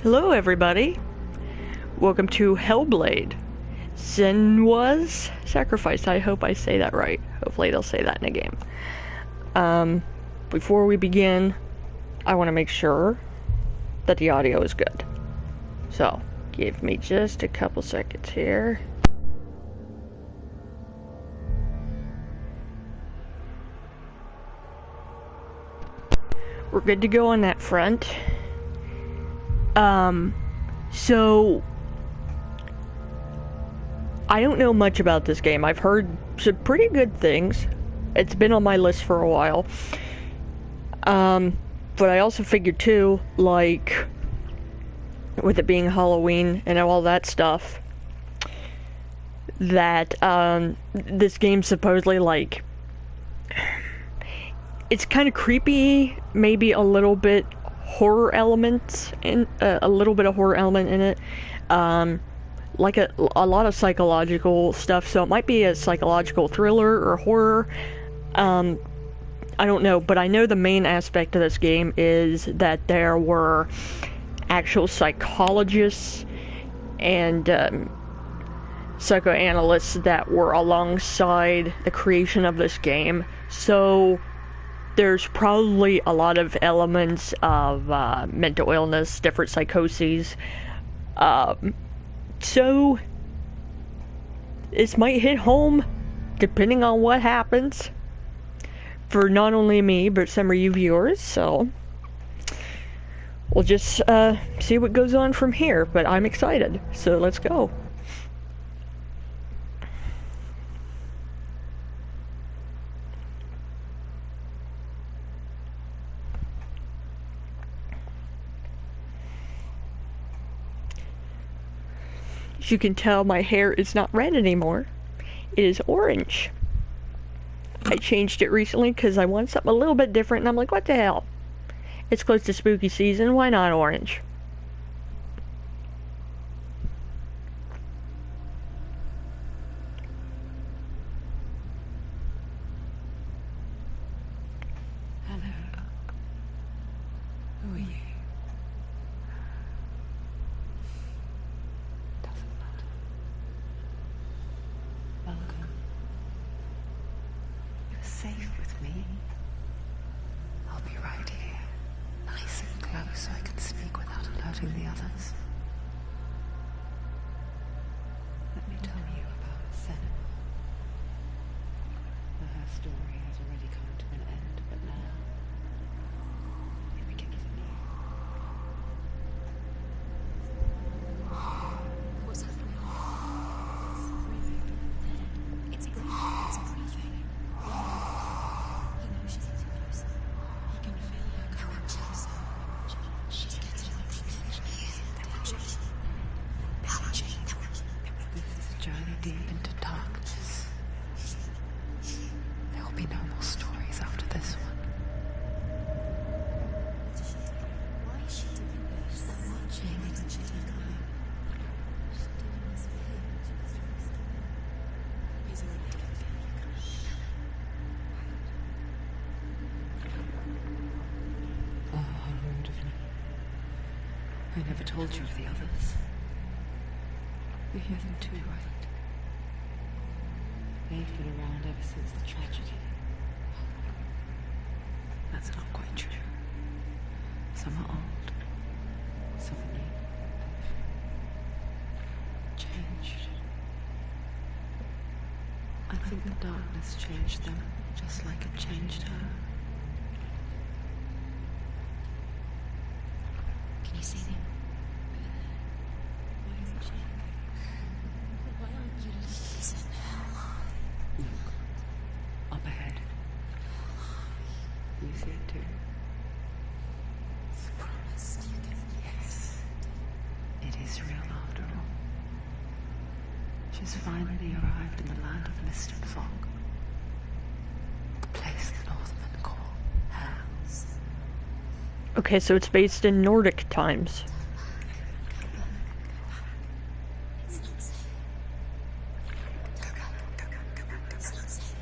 Hello everybody, welcome to Hellblade, Senua's Sacrifice. I hope I say that right. Hopefully they'll say that in a game. Before we begin, I want to make sure that the audio is good. So, give me just a couple seconds here. We're good to go on that front. So I don't know much about this game. I've heard some pretty good things. It's been on my list for a while. But I also figured too, like, with it being Halloween and all that stuff, that, this game supposedly, like, it's kind of creepy, maybe a little bit horror elements in a little bit of horror element in it, like a lot of psychological stuff, so it might be a psychological thriller or horror. I don't know, but I know the main aspect of this game is that there were actual psychologists and psychoanalysts that were alongside the creation of this game, so there's probably a lot of elements of mental illness, different psychoses. So this might hit home depending on what happens for not only me but some of you viewers. So we'll just see what goes on from here. But I'm excited, so let's go. As you can tell, my hair is not red anymore. It is orange. I changed it recently because I wanted something a little bit different, and I'm like, what the hell? It's close to spooky season, why not orange? Hello. Who are you? Doesn't matter. Welcome. You're safe with me. I'll be right here, nice and close so I can speak without alerting the others. Let me tell you about Senua. Her story has already come to an end, but now it begins anew. What's happening? It's breathing. It's breathing. He knows she's getting closer. He can feel her coming closer. She's getting closer. This is a journey deep into darkness. There will be no more stories after this one. Why is she doing this? I'm watching. Isn't she coming? She's doing this for him. He's already doing it. Oh, how rude of me. I never told you of the others. You hear them too, right? They've been around ever since the tragedy. That's not quite true. Some are old, some are new. Changed. I think the darkness changed them, just like it changed her. Can you see them? Why isn't she? Why aren't you listening? Look, up ahead. You see it too? You promised you can. Yes. It is real after all. She's finally arrived in the land of mist and fog. The place the Northmen call Hell. Okay, so it's based in Nordic times. It's not safe. Go back. It's not safe.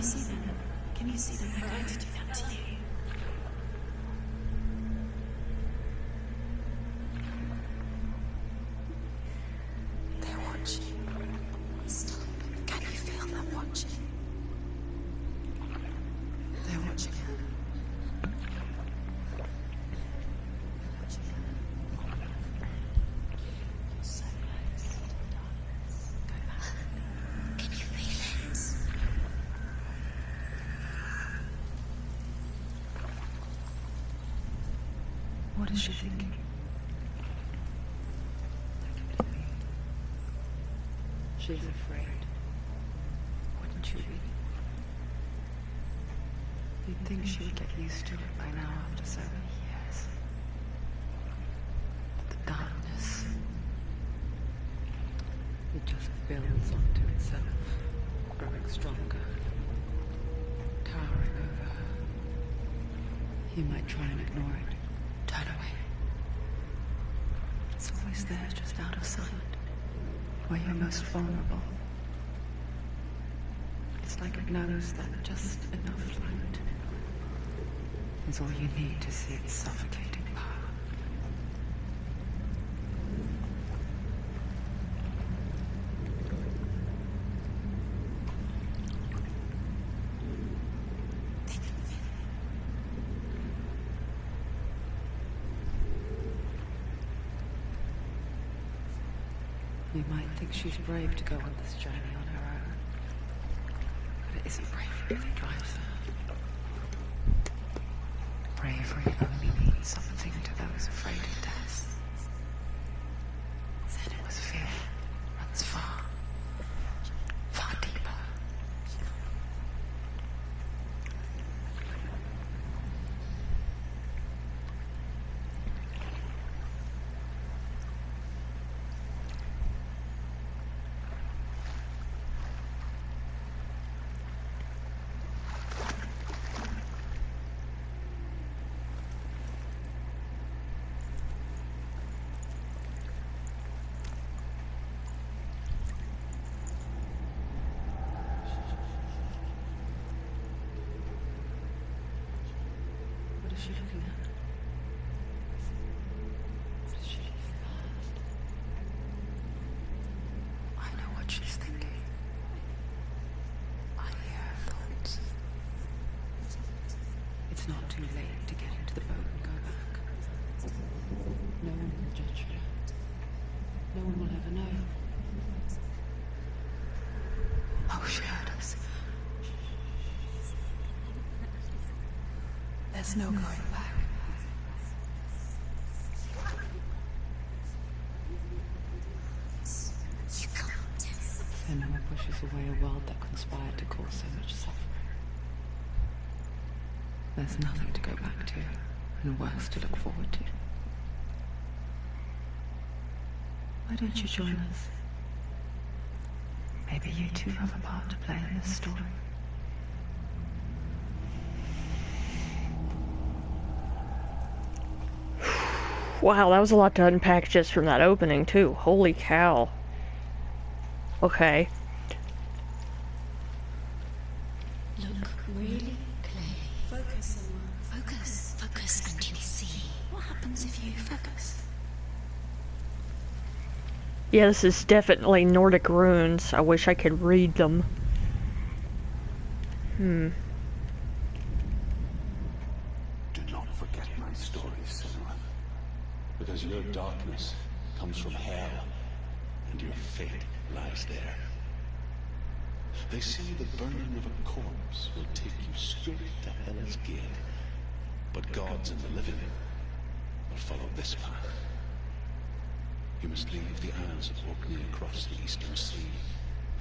see them? Can you see them? They're going to do that to you. They're watching. Stop. Can you feel them watching? They're watching her. Can you feel it? What is she thinking? She's afraid. Wouldn't you be? You'd think she would get used to it by now after so many years. But the darkness, it just builds onto itself, growing stronger, towering over her. You might try and ignore it, turn away. It's always there, just out of sight, where you're most vulnerable. It's like it knows that just enough light is all you need to see its suffocating power. They can feel it. You might think she's brave to go on this journey on her own, but it isn't bravery that drives her. Bravery only means something to those afraid of death. Senua's fear runs far, far deeper. What is she looking at? What is she looking at? I know what she's thinking. I hear her thoughts. It's not too late to get into the boat and go back. No one will judge her. No one will ever know. Oh, she heard us. There's no going back. You can't. Senua pushes away a world that conspired to cause so much suffering. There's nothing to go back to, and worse to look forward to. Why don't you join us? Maybe you too have a part to play in this story. Wow, that was a lot to unpack just from that opening, too. Holy cow. Okay. Look really clearly. Focus, Senua. Focus. Focus and you'll see. What happens if you focus? Yeah, this is definitely Nordic runes. I wish I could read them. Do not forget my story, Senua. Because your darkness comes from hell, and your fate lies there. They say the burning of a corpse will take you straight to Hell's Gate, but gods and the living will follow this path. You must leave the Isles of Orkney across the eastern sea,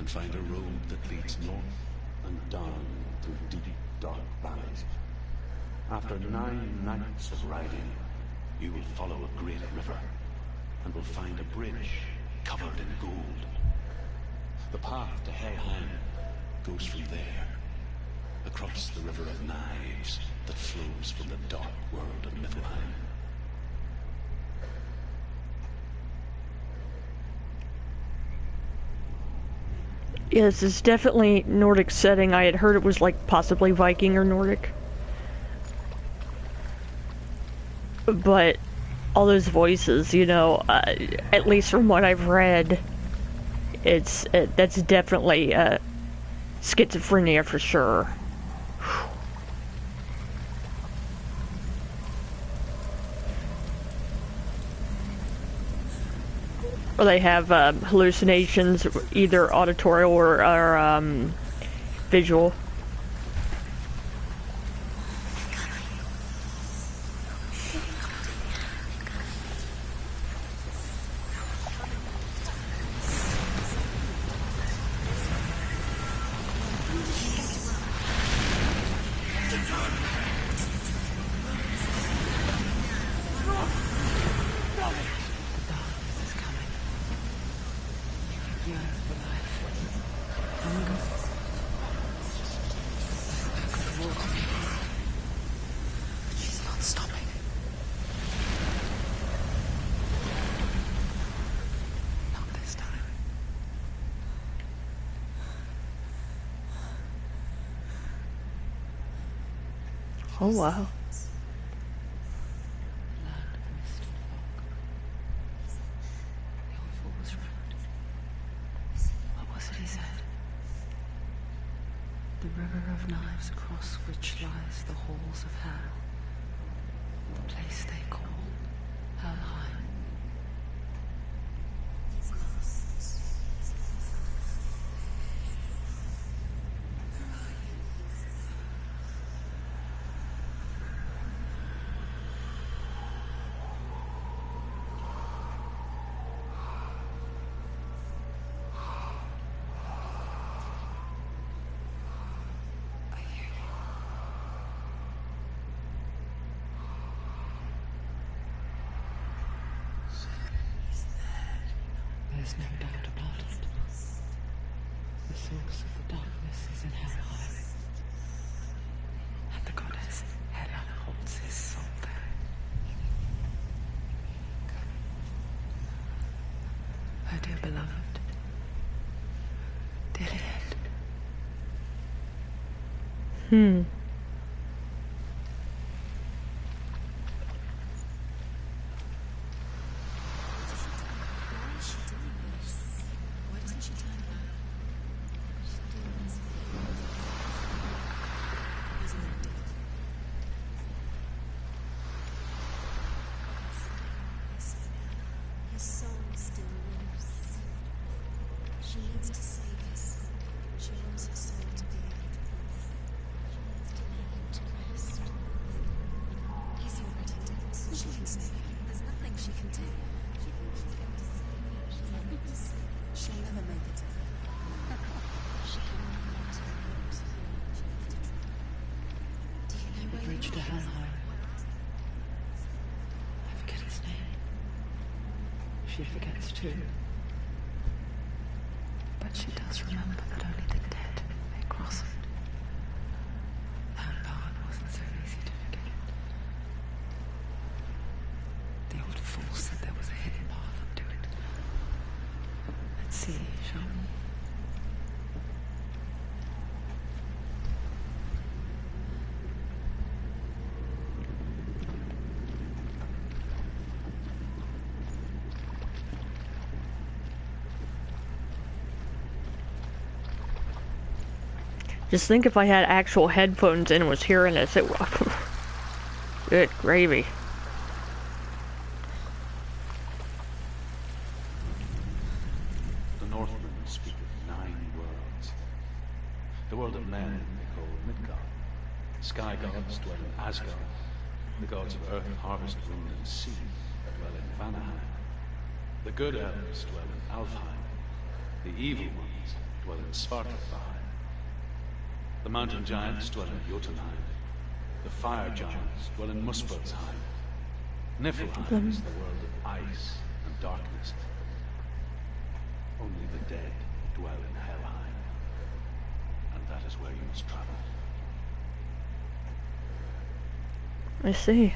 and find a road that leads north and down through deep, dark valleys. After 9 nights of riding, you will follow a great river, and will find a bridge covered in gold. The path to Helheim goes from there, across the river of knives that flows from the dark world of Niflheim. Yes, it's definitely Nordic setting. I had heard it was like possibly Viking or Nordic. But all those voices, you know, at least from what I've read, that's definitely schizophrenia for sure. Or they have hallucinations, either auditory or visual. She's not stopping. Not this time. Oh wow. Land of mist and fog. The old fool was right. What was it he said? The river of knives across which lies the halls of hell. The place they call Helheim. There's no doubt about it. The source of the darkness is in Helheim. And the goddess Hela holds his soul there. Her dear beloved, dearly hid. Why is she doing this? Why doesn't she turn back? She's doing this for He's wounded. His soul still lives. She needs to save his soul. She wants her soul to be at peace. She needs to lay him to rest. He's already dead. She can save him. There's nothing she can do. She thinks she's going to save him. She's not going to save him. She'll never make it to him. She can want to lose him. She needs to try. Do you know The where bridge you to are? Helheim. I forget his name. She forgets too. But she does remember that only the dead may cross it. That part wasn't so easy to forget. The old fool said there was a hidden path up to it. Let's see, shall we? Just think if I had actual headphones in and was hearing this, it good gravy. The Northmen speak of 9 worlds. The world of men they call Midgard. Sky gods dwell in Asgard. The gods of earth, harvest, wind, and sea dwell in Vanaheim. The good elves dwell in Alfheim. The evil ones dwell in Svartalfheim. The mountain giants dwell in Jotunheim. The fire giants dwell in Muspelheim. Niflheim is the world of ice and darkness. Only the dead dwell in Helheim. And that is where you must travel. I see.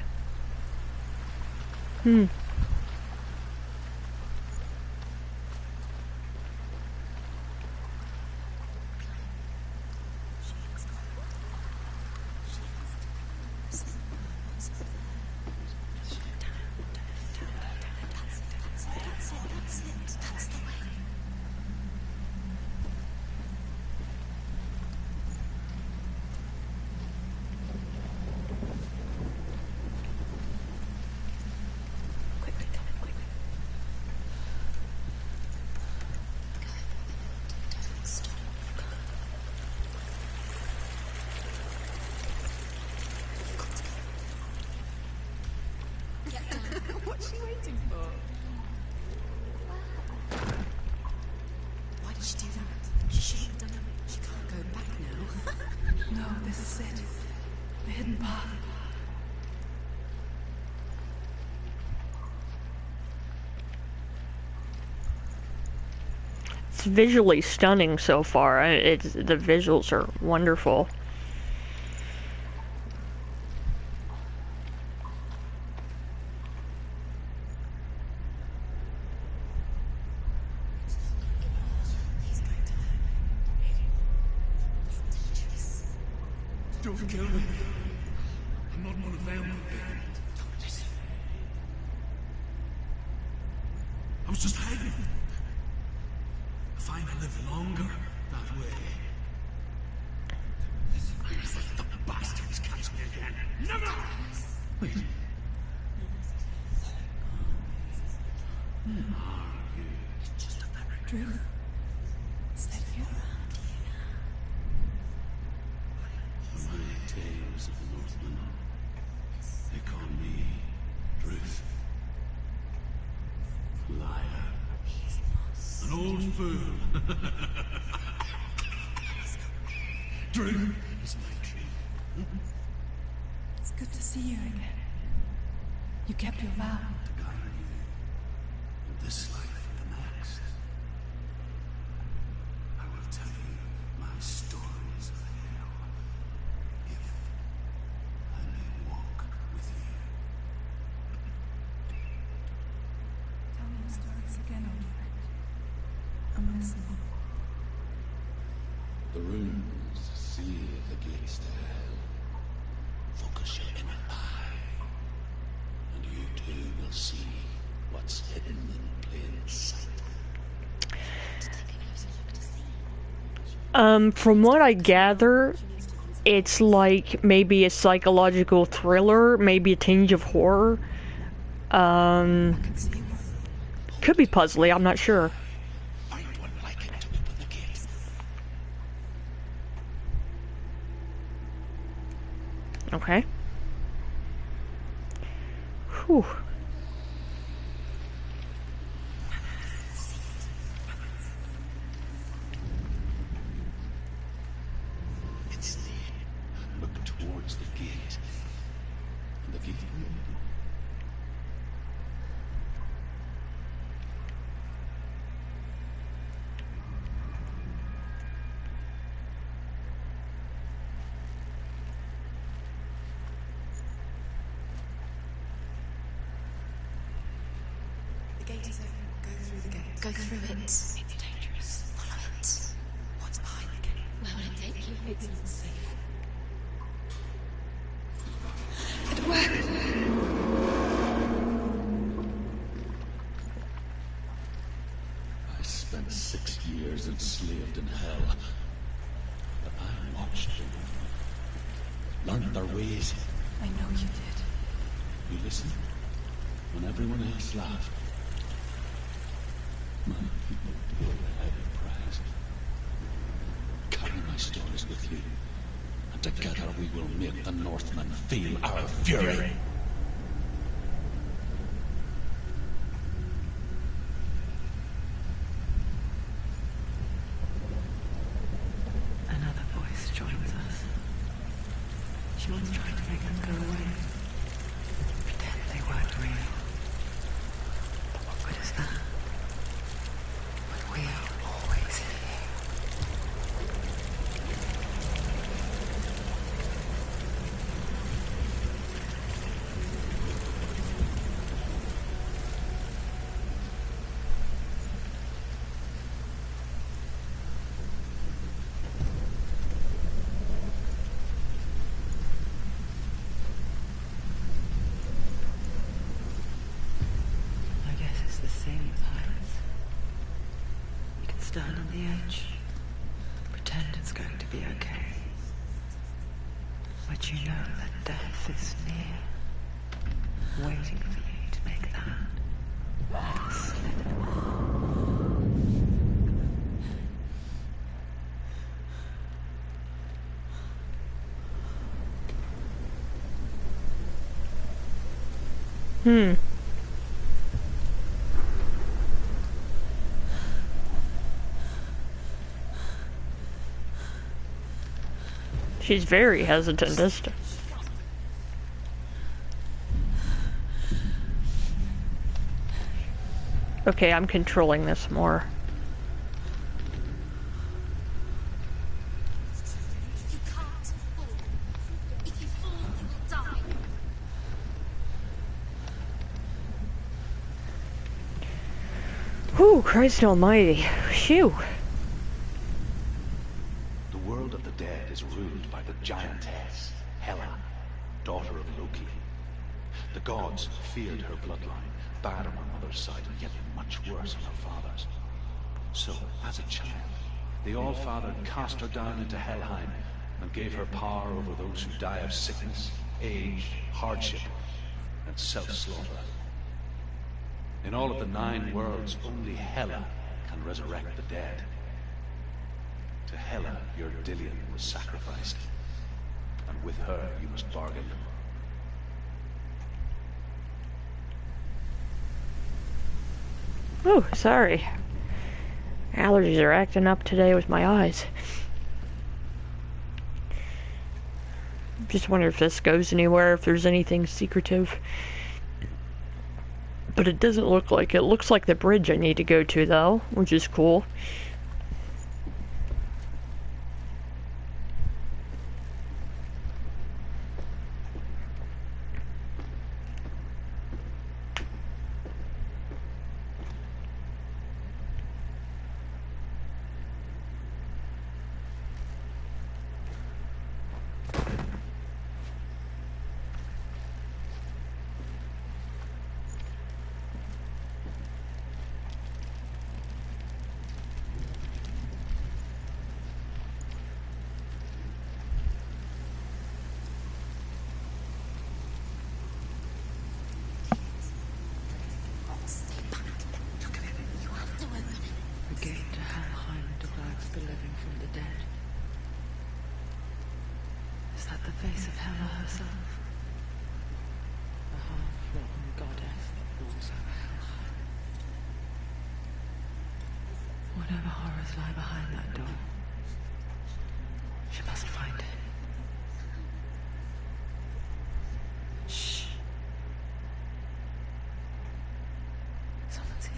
it's visually stunning so far. It's the visuals are wonderful. He's going to hurt me. It's dangerous. Don't kill me. I'm not one of them. Don't listen. I was just hiding. I find I live longer that way. Let the bastards catch me again. Never! Wait. Who are you? It's just a memory. Drew. Is that you? My tales of the Northmen. They call me Truth. Liar. He's lost. An old fool. Drew is my tree. It's good to see you again. You kept your vow. To guide you in this life and the next. I will tell you my stories of hell, if I may walk with you. Tell me the stories again, old friend. I'm listening. The runes seal the gates to hell. Focus your inner eye, and you too will see what's hidden in plain sight. From what I gather, it's like maybe a psychological thriller, maybe a tinge of horror. Could be puzzly, I'm not sure. Find one like it to open the gate. Okay. Whew. It's there. Look towards the gate. And the gate will open. The gate is open. Go through the gate. Go through it. It's dangerous. Follow it. What's behind the gate? Where will it take you? It's not safe. It worked. I spent 6 years enslaved in hell. But I watched them. Learned their ways. I know you did. You listened when everyone else laughed. My people pay a heavy price. Carry my stories with you, and together we will make the Northmen feel our fury. Another voice joins us. She was trying to make them go away. Pretend they weren't real. But what good is that? When we are always here. I guess it's the same with heights. You can stand on the edge, pretend it's going to be okay. But you know that death is near, waiting for you to make that little slip. She's very hesitant, isn't she? Okay, I'm controlling this more. Whew, Christ almighty. Phew. The world of the dead is ruled by the giantess, Hela, daughter of Loki. The gods feared her bloodline, bad on her mother's side and yet much worse on her father's. So, as a child, the All-Father cast her down into Helheim and gave her power over those who die of sickness, age, hardship, and self-slaughter. In all of the 9 worlds, only Hela can resurrect the dead. To Hela, your Dillion was sacrificed, and with her you must bargain. Oh, sorry. Allergies are acting up today with my eyes. Just wonder if this goes anywhere, if there's anything secretive. But it doesn't look like it. Looks like the bridge I need to go to, though, which is cool. The gate to Helheim divides the living from the dead. Is that the face of Hela herself? The half-rotten goddess that rules over Helheim. Whatever horrors lie behind that door, she must find it. Shh. Someone's here.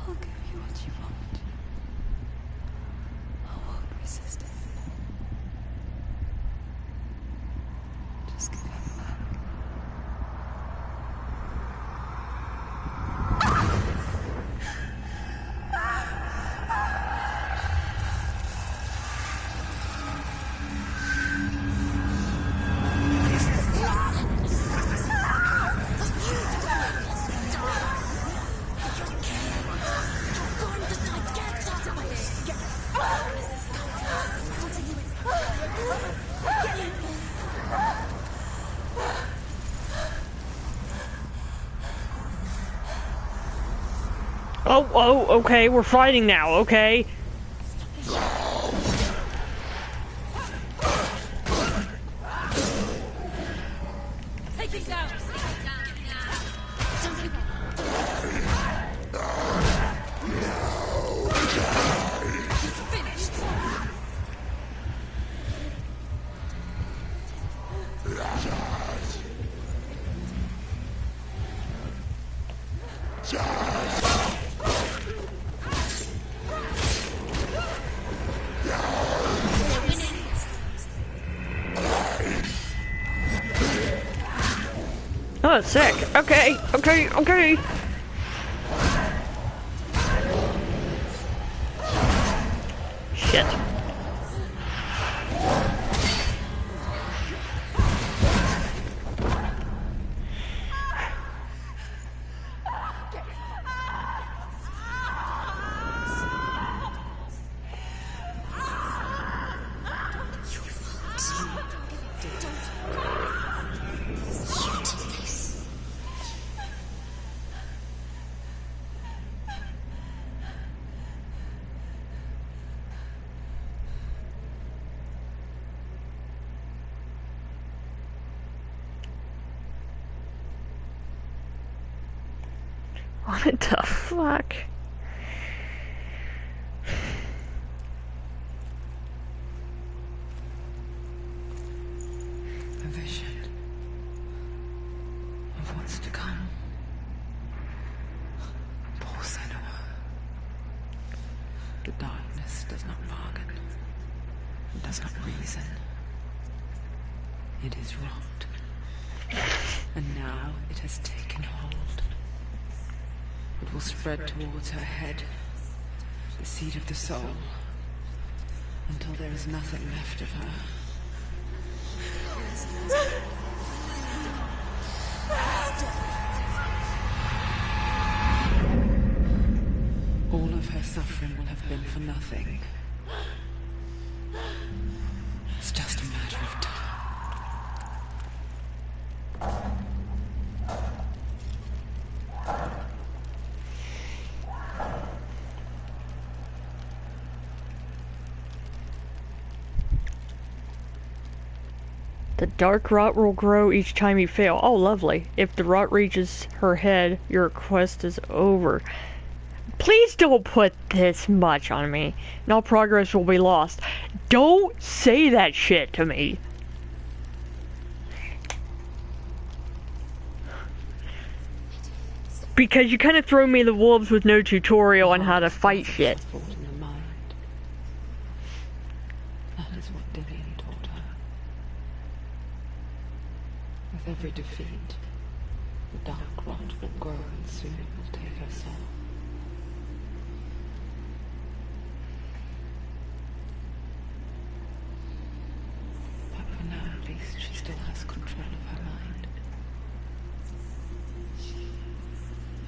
I'll give you what you want. I won't resist anymore. Just give him back. Oh, okay, we're fighting now, okay? Take it down! Finished! Oh, sick. Okay. Shit. What the fuck? A vision of what's to come. Poor Senua. The darkness does not bargain. It does not reason. It is wrought. And now it has taken hold. It will spread towards her head, the seed of the soul, until there is nothing left of her. All of her suffering will have been for nothing. It's just a matter of time. The dark rot will grow each time you fail. Oh, lovely. If the rot reaches her head, your quest is over. Please don't put this much on me. And all progress will be lost. Don't say that shit to me. Because you kind of throw me the wolves with no tutorial on how to fight shit. That is what Dillian taught her. With every defeat, the dark rot will grow and soon it will take her soul. But for now, at least, she still has control of her mind.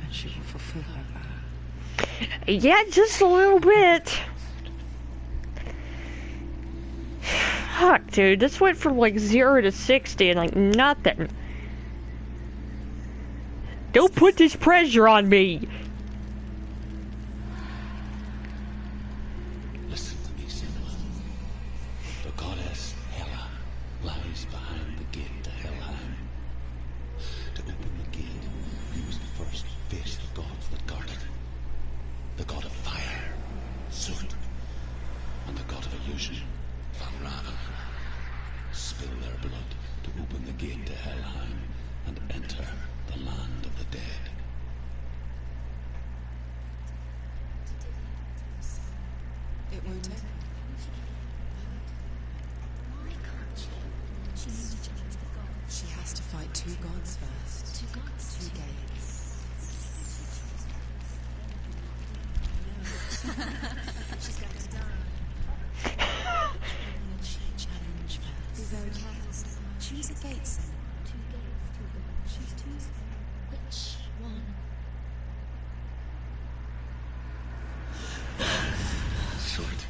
And she will fulfill her vow. Yeah, just a little bit. Fuck, dude, this went from like 0 to 60 and like nothing. Don't put this pressure on me. Listen to me, Senua. The goddess Hela lies behind the gate to Helheim. To open the gate, you must first face the gods that guard it. The god of fire, Surtr, and the god of illusion, Valravan. Spill their blood to open the gate to Helheim and enter the land of the dead. It won't open. Why can't she? She needs to change the gods. She has to fight two gods first. Two gods? Two gates. She's going to die. Challenge first. Be very careful, Senua. Choose a gate, Senua. Two gates, two gods. She's choosing. Which one? Surtr,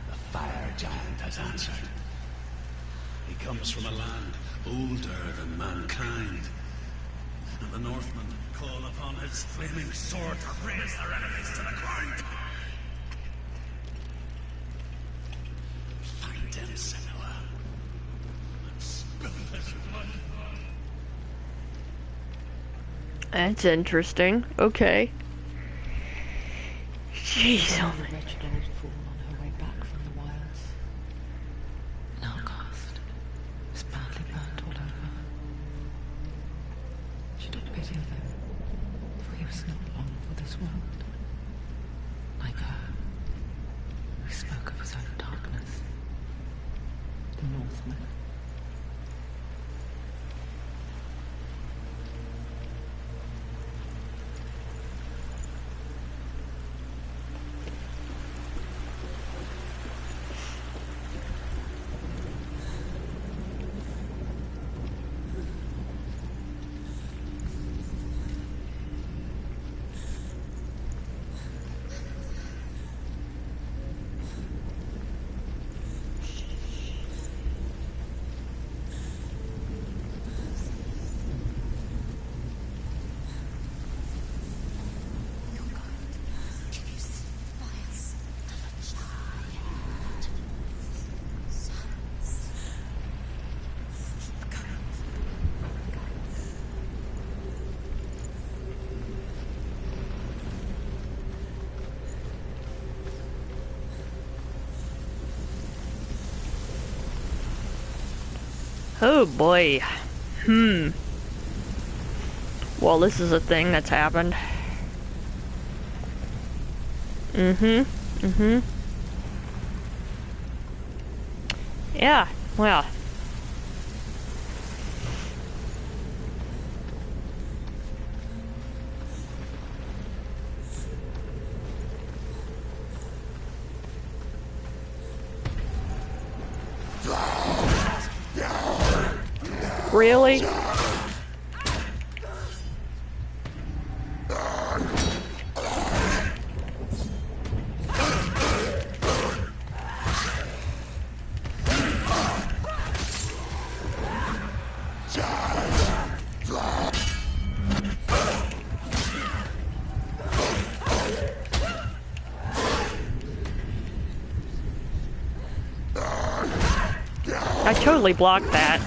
the fire giant, has answered. He comes from a land older than mankind. And the Northmen call upon his flaming sword to raise their enemies to the ground. Find him, Senua. And spill his blood. That's interesting. Okay. Jeez, oh The my. wretched old fool on her way back from the wilds. An outcast. Was badly burnt all over. She took pity of him, for he was not long for this world. Like her, he spoke of his own darkness. The Northmen. Oh boy. Hmm. Well, this is a thing that's happened. Mm-hmm. Mm-hmm. Yeah, well. Really? I totally blocked that.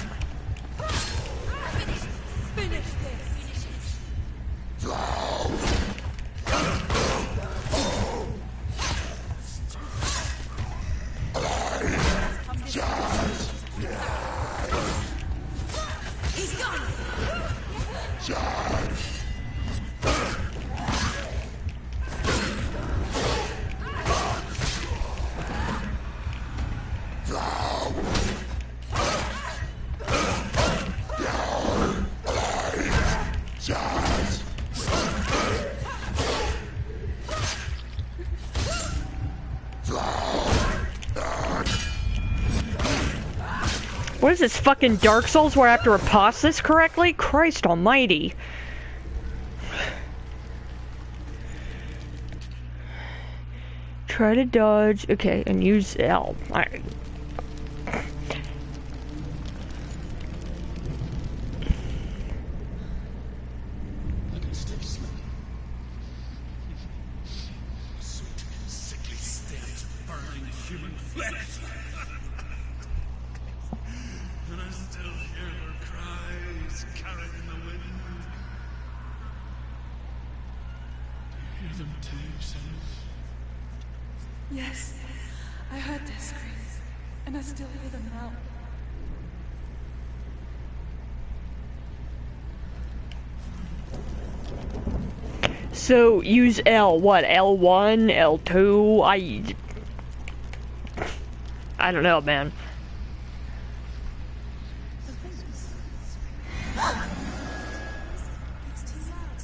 What is this, fucking Dark Souls where I have to repulse this correctly? Christ almighty. Try to dodge, okay, and use L. Alright. I can still smell sweet, sickly stench of burning human flesh. And I still hear their cries carried in the wind. Do you hear them too, Senua? Yes, I heard their screams, and I still hear them now. So, use L, what, L1, L2, I don't know, man. It's too loud.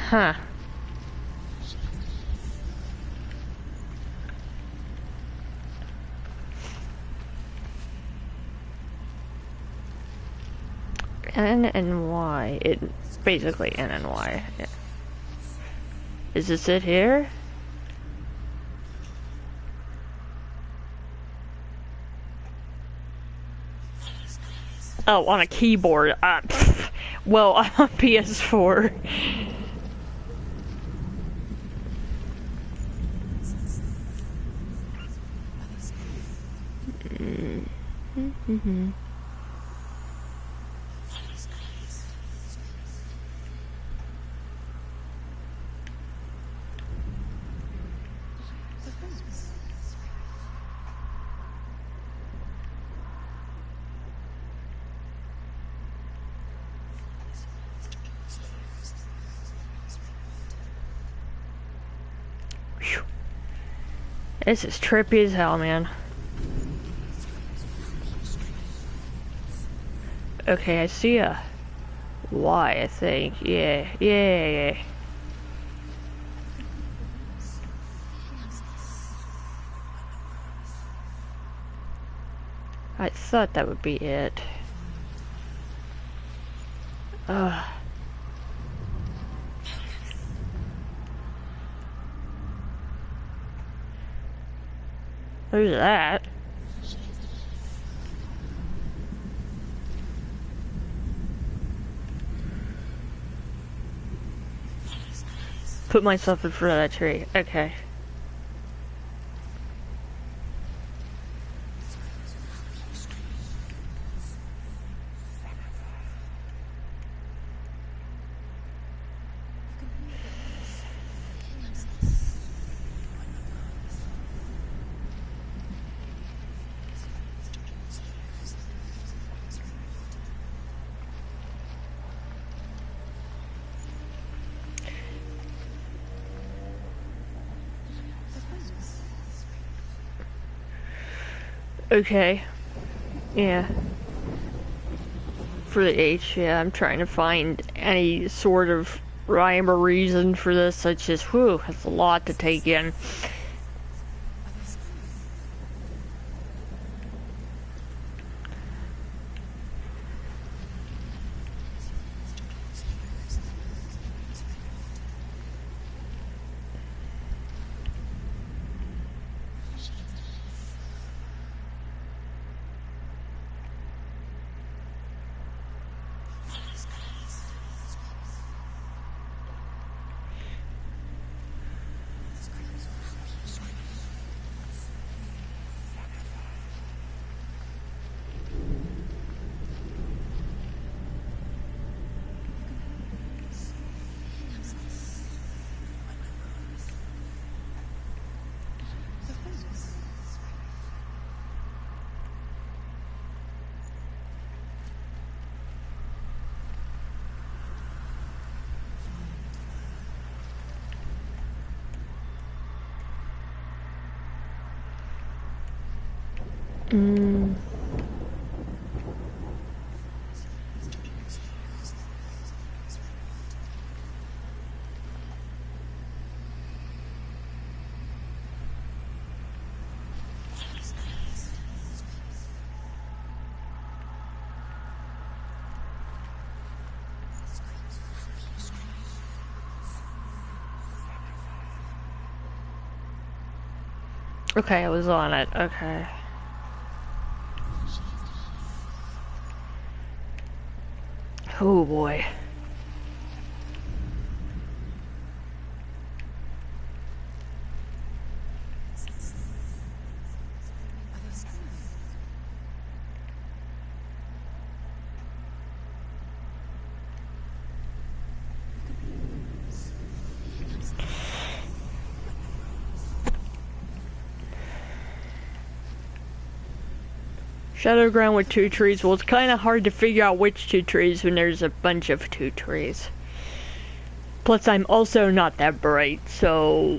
Huh. N and Y. It's basically N and Y. Yeah. Is this it here? Oh, on a keyboard. Well, I'm on PS4. Mm-hmm. Whew. This is trippy as hell, man. Okay, I see a Y, I think. Yeah. I thought that would be it. Ugh. Who's that? Put myself in front of that tree. Okay. Okay. Yeah. For the H, yeah, I'm trying to find any sort of rhyme or reason for this. It's just, whew, it's a lot to take in. Mm. Okay, I was on it. Okay. Oh boy. Shadow ground with 2 trees. Well, it's kind of hard to figure out which 2 trees when there's a bunch of 2 trees. Plus, I'm also not that bright, so...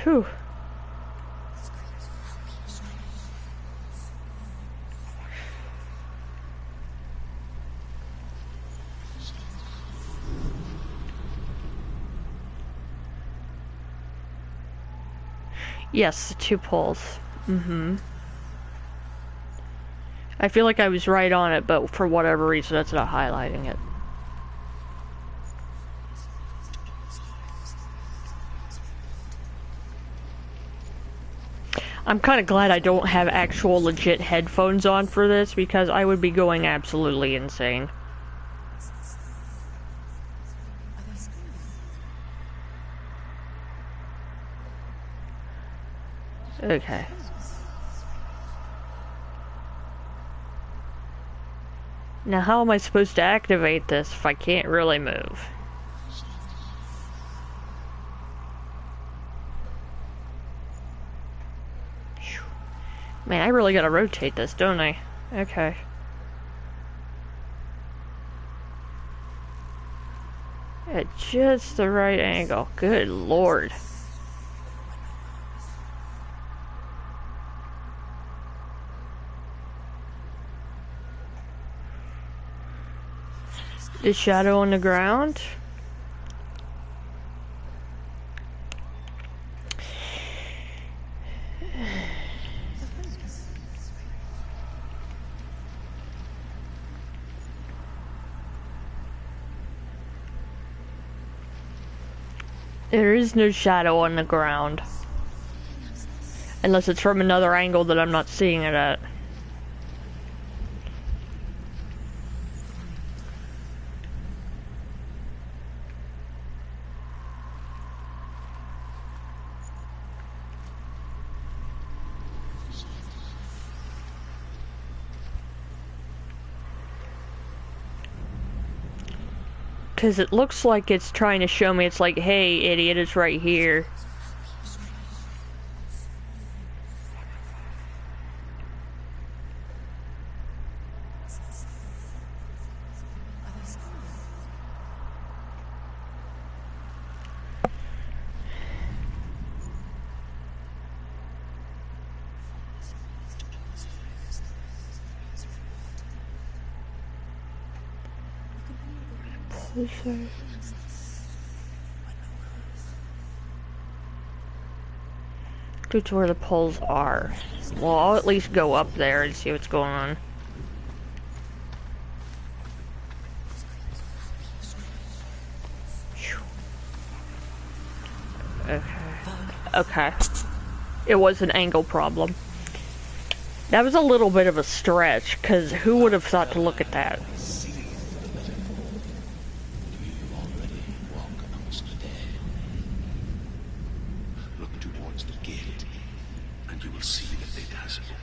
Whew. Yes, 2 poles. Mm-hmm. I feel like I was right on it, but for whatever reason, that's not highlighting it. I'm kind of glad I don't have actual legit headphones on for this, because I would be going absolutely insane. Okay. Now how am I supposed to activate this if I can't really move? Man, I really gotta rotate this, don't I? Okay. At just the right angle. Good lord. The shadow on the ground? There is no shadow on the ground. Unless it's from another angle that I'm not seeing it at. Because it looks like it's trying to show me, it's like, hey, idiot, it's right here. Go to where the poles are. Well, I'll at least go up there and see what's going on. Okay. Okay. It was an angle problem. That was a little bit of a stretch, because who would have thought to look at that? Look towards the gate, and you will see that it has opened.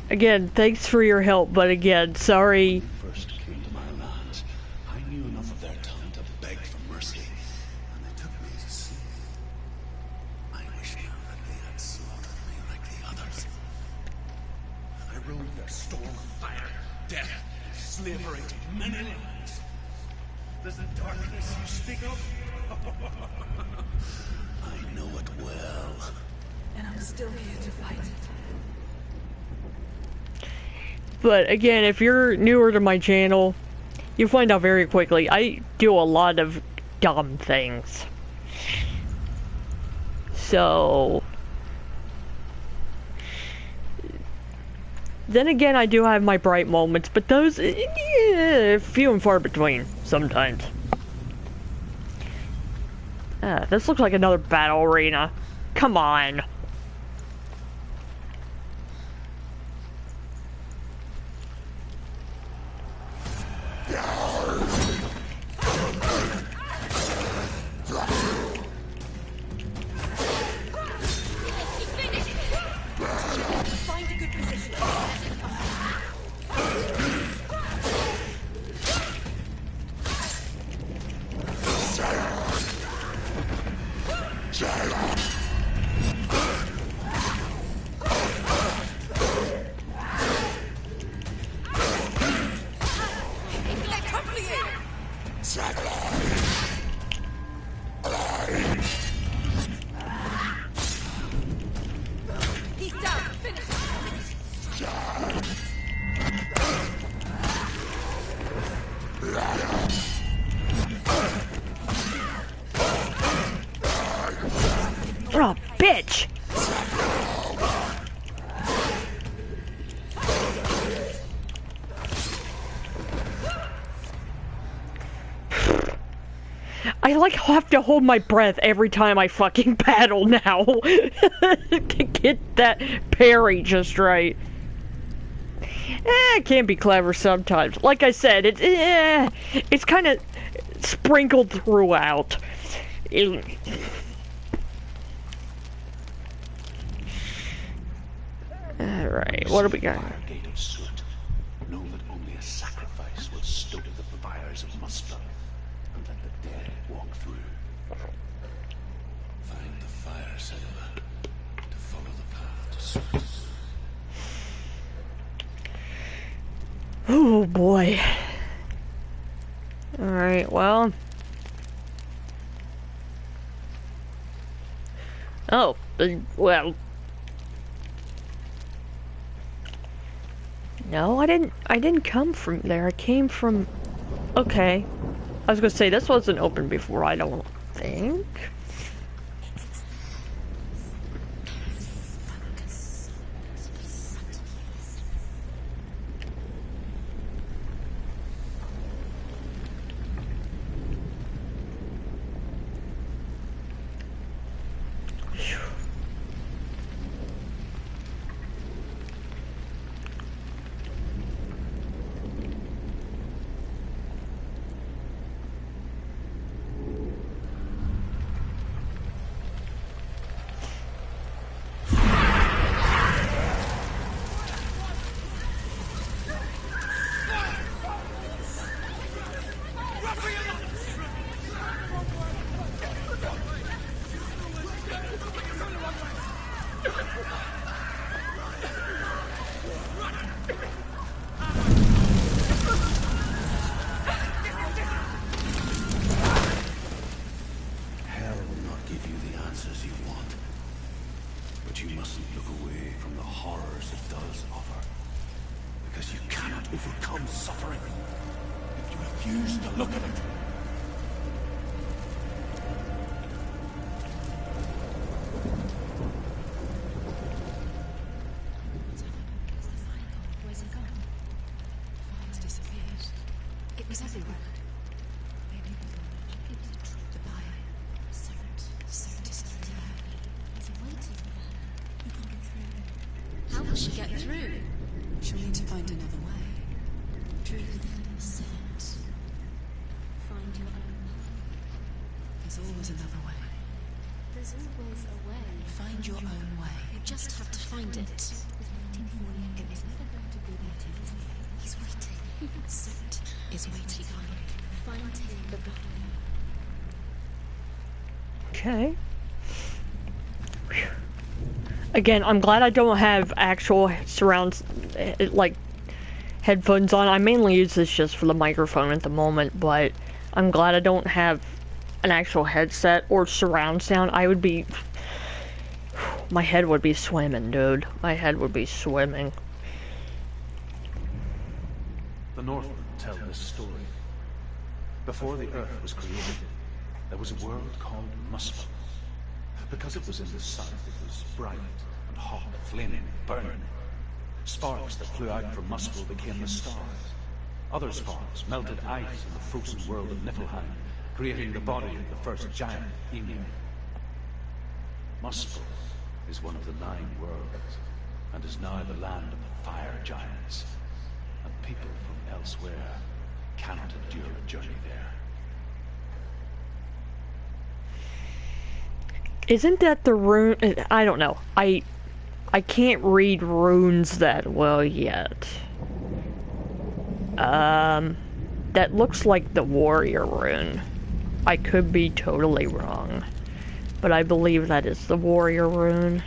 Again, thanks for your help, but again, sorry. First came to my lands, I knew enough of their tongue to beg for mercy, and they took me to sea. I wish now that they had slaughtered me like the others. I rode their storm of fire, death, slavery to many lands. There's the darkness you speak of. I know it well. And I'm still here to fight it. But again, if you're newer to my channel, you'll find out very quickly, I do a lot of dumb things. So... Then again, I do have my bright moments, but those, few and far between, sometimes. This looks like another battle arena. Come on. Oh, bitch! I like have to hold my breath every time I fucking battle now to get that parry just right. It can be clever sometimes. Like I said, it's kind of sprinkled throughout. Alright, what do we got? Gate of Surtr. Know that only a sacrifice will stoke the fires of Muspel, and let the dead walk through. Find the fire, Senua, to follow the path to Surtr. Oh boy. Alright, well. Oh, well. No, I didn't come from there. I came from... Okay. I was gonna say, this wasn't open before, I don't think. But you mustn't look away from the horrors it does offer. Because you cannot overcome suffering if you refuse to look at it. Where's it gone? Fire's disappeared. It was everywhere. Maybe it was a trick. The buyer. Surtr is still there. He's waiting for her. He can get through. How will she get through? She'll need to find another way. Truth, Surtr. Find your own way. There's always another way. There's always a way. Find your own way. You just have to find it. He's waiting for you. It was never going to be that easy. He's waiting. Surtr is waiting on you. Find him. Okay. Whew. Again, I'm glad I don't have actual surround, like, headphones on. I mainly use this just for the microphone at the moment, but I'm glad I don't have an actual headset or surround sound. I would be... My head would be swimming, dude. My head would be swimming. The Northmen tell this story. Before the Earth was created, there was a world called Muspel. Because it was in the south, it was bright and hot, flaming, burning. Sparks that flew out from Muspel became the stars. Other sparks melted ice in the frozen world of Niflheim, creating the body of the first giant, Ymir. Muspel is one of the 9 worlds, and is now the land of the fire giants. And people from elsewhere cannot endure a journey there. Isn't that the rune? I don't know. I can't read runes that well yet. That looks like the warrior rune. I could be totally wrong, but I believe that is the warrior rune.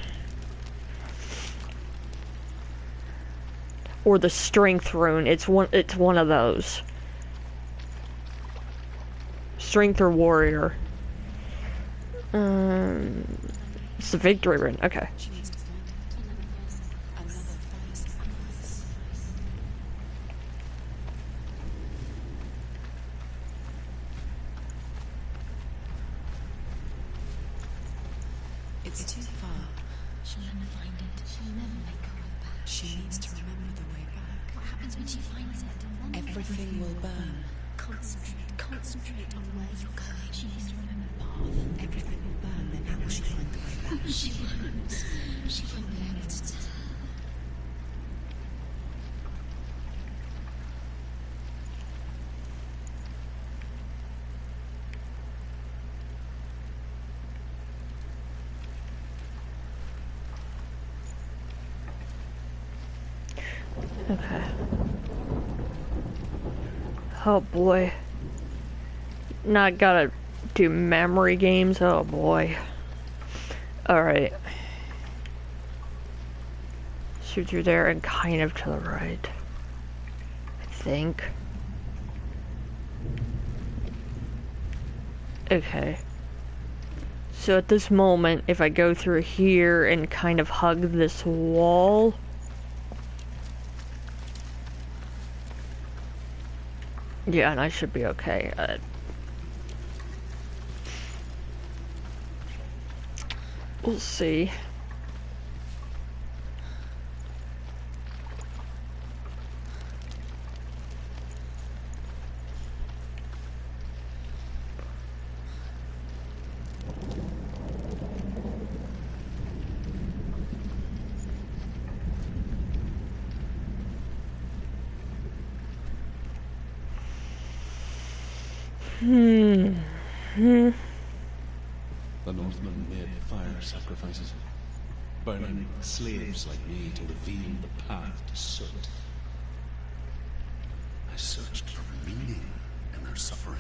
Or the strength rune. It's one of those. Strength or warrior. It's the victory rune. Okay. She needs to find it. Another fire sacrifice. It's too far. She'll never find it. She'll never make her way back. She needs to remember the way back. What happens when she finds it? Everything will burn. Concentrate on where you're going. She needs to remember the path. Everything will burn, then how will she find the way back? She won't. She won't be able to tell. Okay. Oh boy. Now I gotta do memory games. Oh boy. Alright. Surtr there and kind of to the right. I think. Okay. So at this moment, if I go through here and kind of hug this wall... Yeah, and I should be okay. We'll see. The Northmen made fire sacrifices, burning slaves like me to reveal the path to Surtr. I searched for meaning in their suffering,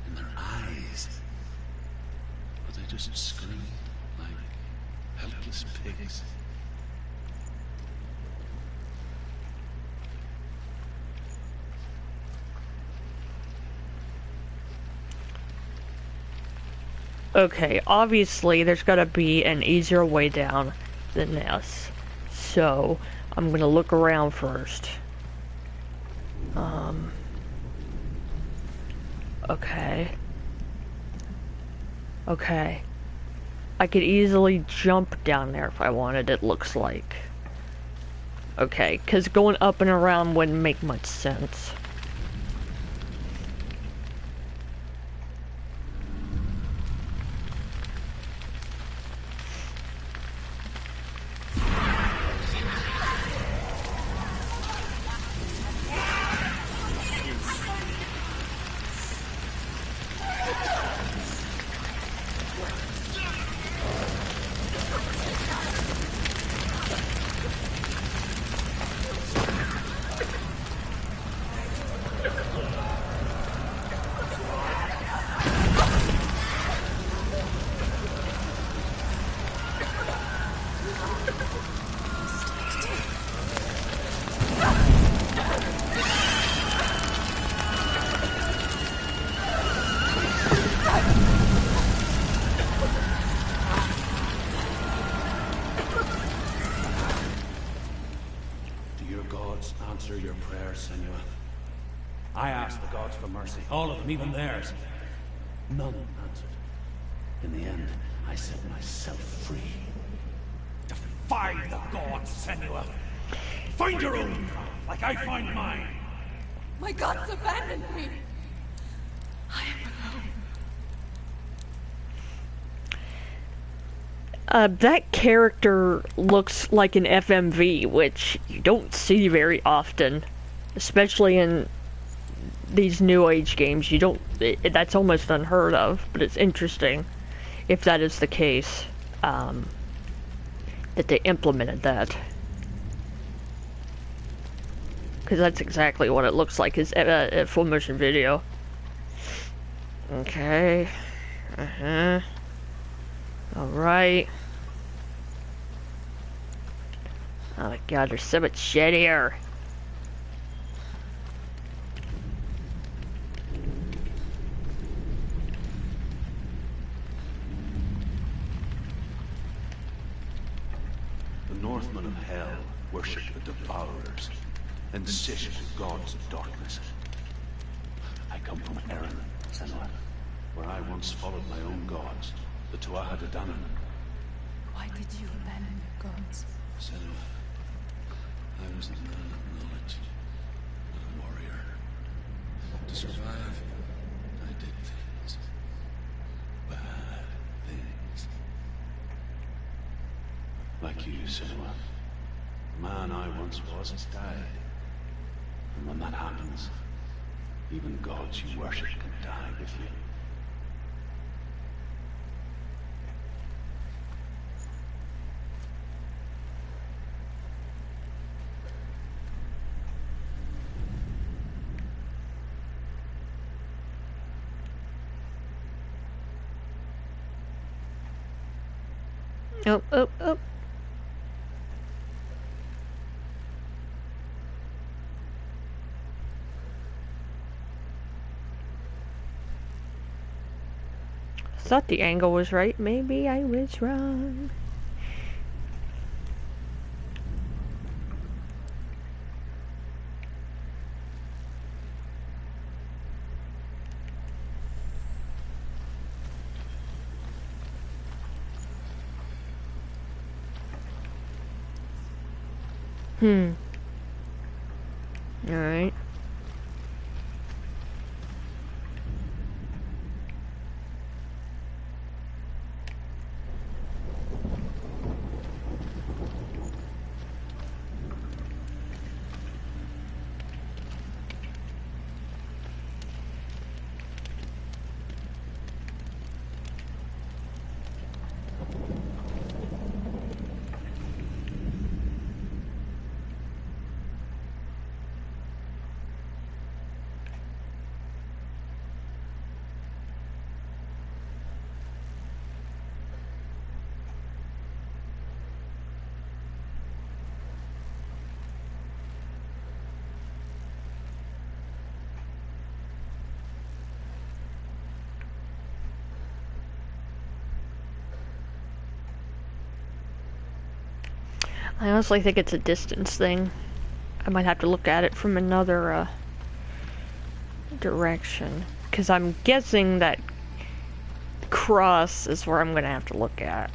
in their eyes, but they just screamed like helpless pigs. Okay, obviously there's gotta be an easier way down. than this. So, I'm gonna look around first. Okay. Okay. I could easily jump down there if I wanted, it looks like. Okay, because going up and around wouldn't make much sense. Answer your prayers, Senua. I asked the gods for mercy, all of them, even theirs. None answered. In the end, I set myself free. Defy the gods, Senua. Find your own path, like I find mine. My gods abandoned me. I am alone. That character looks like an FMV, which you don't see very often, especially in these new age games. You don't. That's almost unheard of, but it's interesting if that is the case, that they implemented that, because that's exactly what it looks like. Is a full motion video. Okay. All right. Oh my god, there's so much shit here. The Northmen of Hell worship the Devourers and sit with gods of darkness. I come from Erin, Senua, where I once followed my own gods, the Tuatha De Danann. Why did you abandon your gods? Senua, I was a man of knowledge, a warrior. To survive, I did things. Bad things. Like you, Senua. The man I once was has died. And when that happens, even gods you worship can die with you. Oh. Thought the angle was right. Maybe I was wrong. Alright. I honestly think it's a distance thing. I might have to look at it from another direction. Because I'm guessing that cross is where I'm going to have to look at.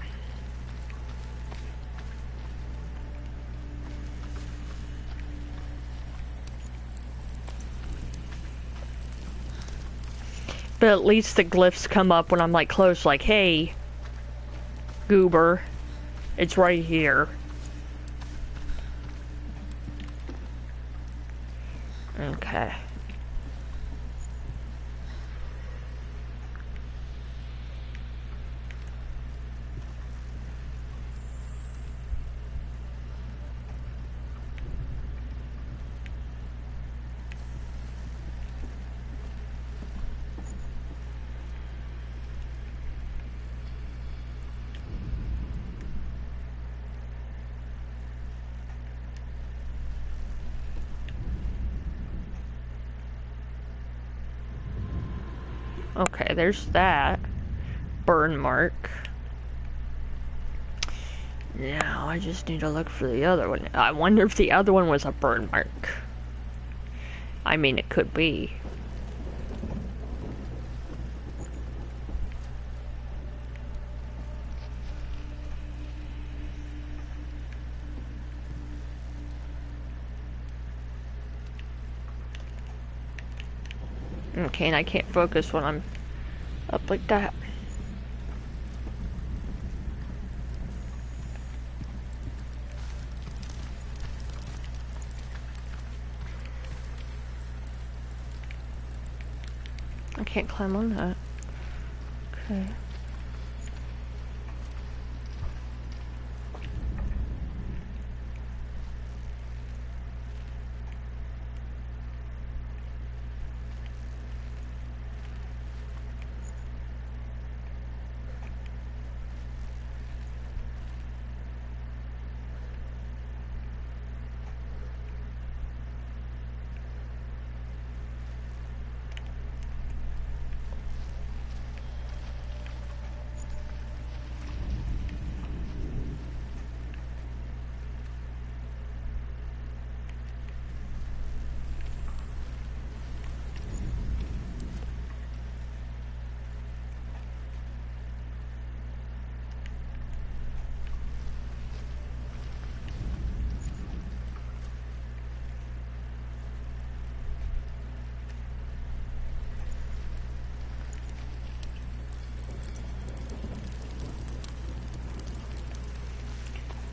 But at least the glyphs come up when I'm like close, like, hey, goober, it's right here. Okay. Okay, there's that burn mark. Now I just need to look for the other one. I wonder if the other one was a burn mark. I mean, it could be. Okay, and I can't focus when I'm up like that. I can't climb on that. Okay.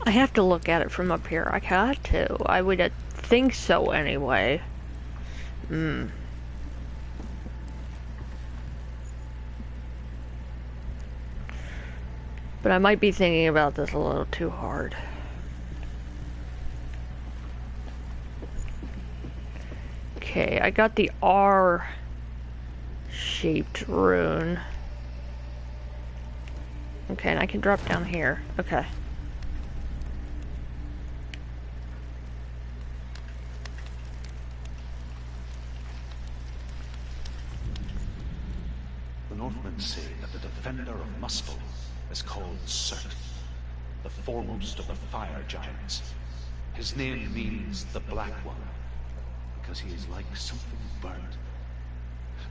I have to look at it from up here. I got to. I would think so anyway. But I might be thinking about this a little too hard. Okay, I got the R-shaped rune. Okay, and I can drop down here. Okay. The Northmen say that the defender of Muspel is called Surtr, the foremost of the fire giants. His name means the Black One, because he is like something burnt.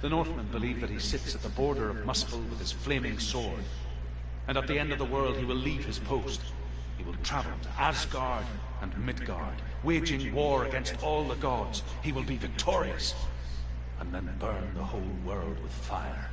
The Northmen believe that he sits at the border of Muspel with his flaming sword, and at the end of the world he will leave his post. He will travel to Asgard and Midgard, waging war against all the gods. He will be victorious, and then burn the whole world with fire.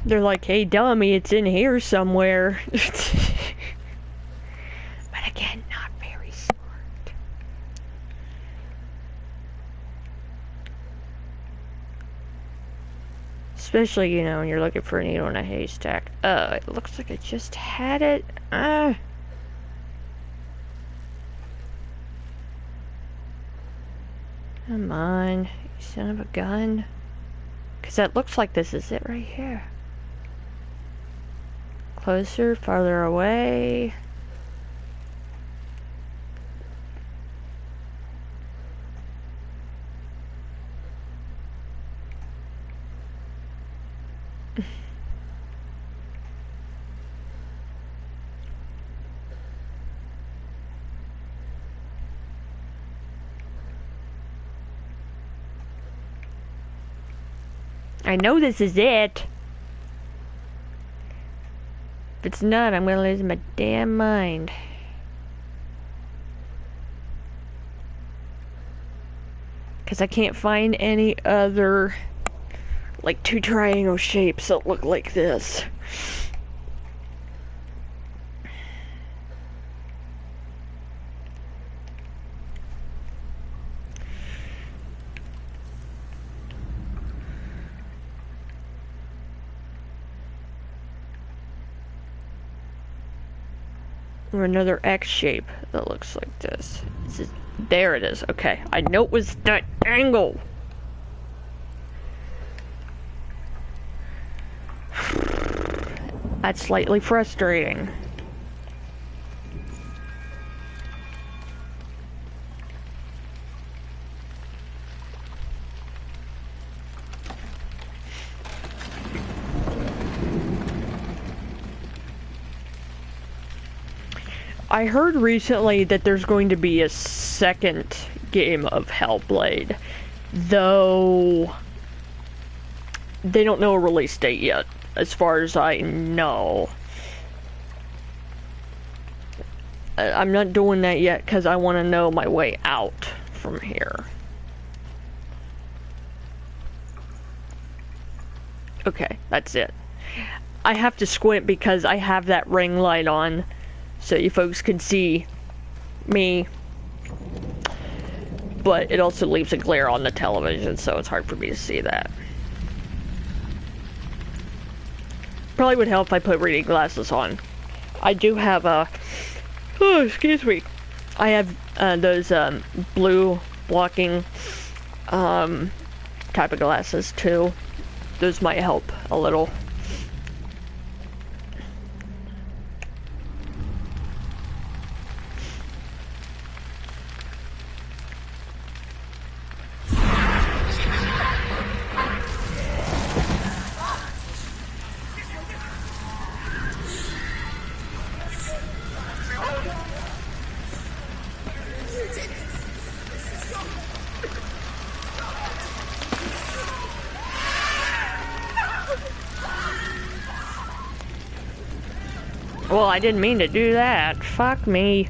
They're like, hey, dummy, it's in here somewhere. But again, not very smart. Especially, you know, when you're looking for a needle in a haystack. It looks like I just had it. Come on, you son of a gun. Because that looks like this is it right here. Closer, farther away. I know this is it. If it's not, I'm gonna lose my damn mind. Because I can't find any other, like, 2 triangle shapes that look like this. Or another X shape that looks like this. There it is. Okay, I know it was that angle. That's slightly frustrating. I heard recently that there's going to be a second game of Hellblade, though they don't know a release date yet, as far as I know. I'm not doing that yet because I want to know my way out from here. Okay, that's it. I have to squint because I have that ring light on, so you folks can see me, but it also leaves a glare on the television, so it's hard for me to see that. Probably would help if I put reading glasses on. I do have oh, excuse me. I have those blue blocking type of glasses too. Those might help a little. Well, I didn't mean to do that. Fuck me.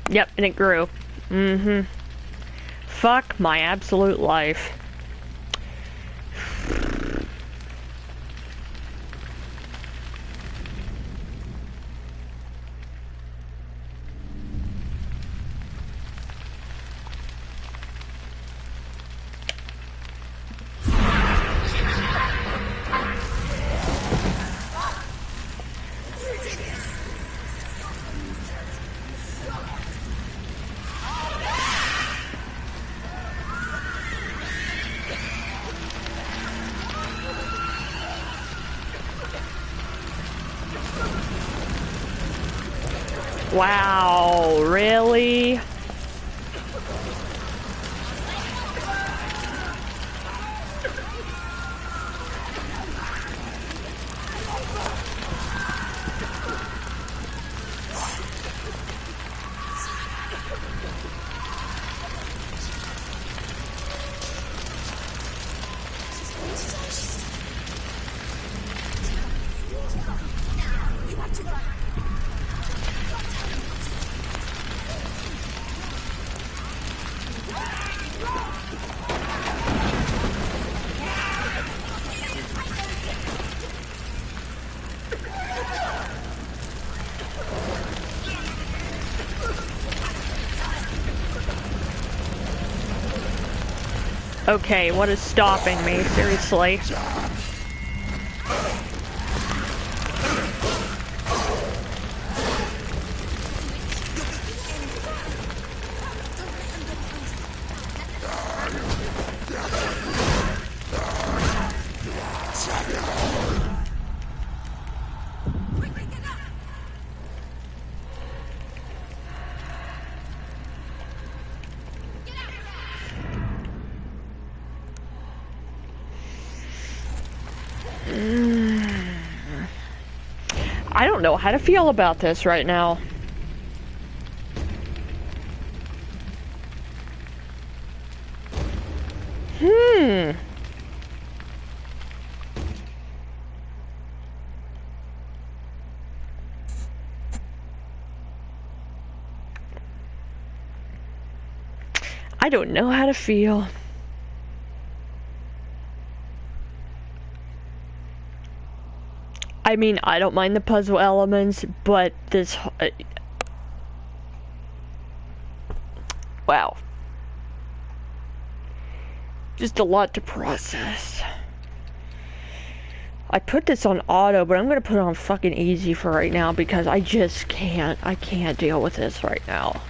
Yep, and it grew. Mm-hmm. Fuck my absolute life. Wow, really? Okay, what is stopping me? Seriously. I don't know how to feel about this right now. I don't know how to feel. I mean, I don't mind the puzzle elements, but this... wow. Just a lot to process. I put this on auto, but I'm gonna put it on fucking easy for right now because I just can't. I can't deal with this right now.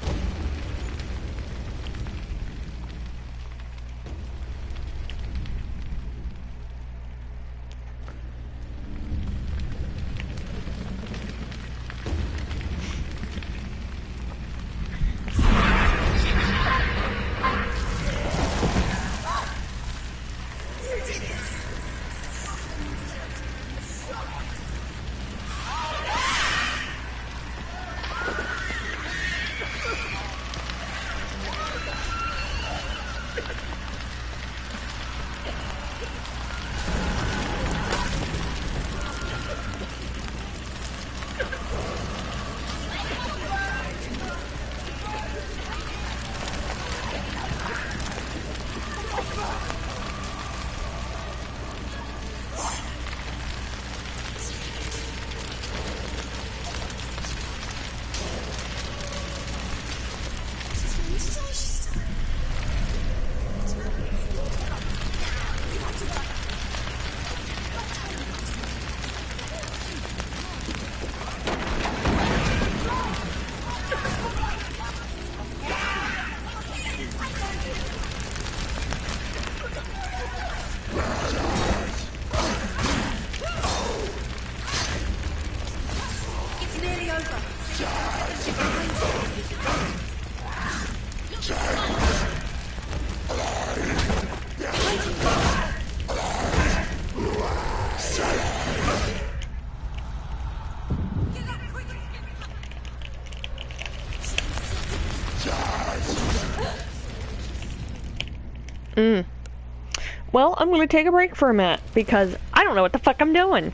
Well, I'm gonna take a break for a minute because I don't know what the fuck I'm doing.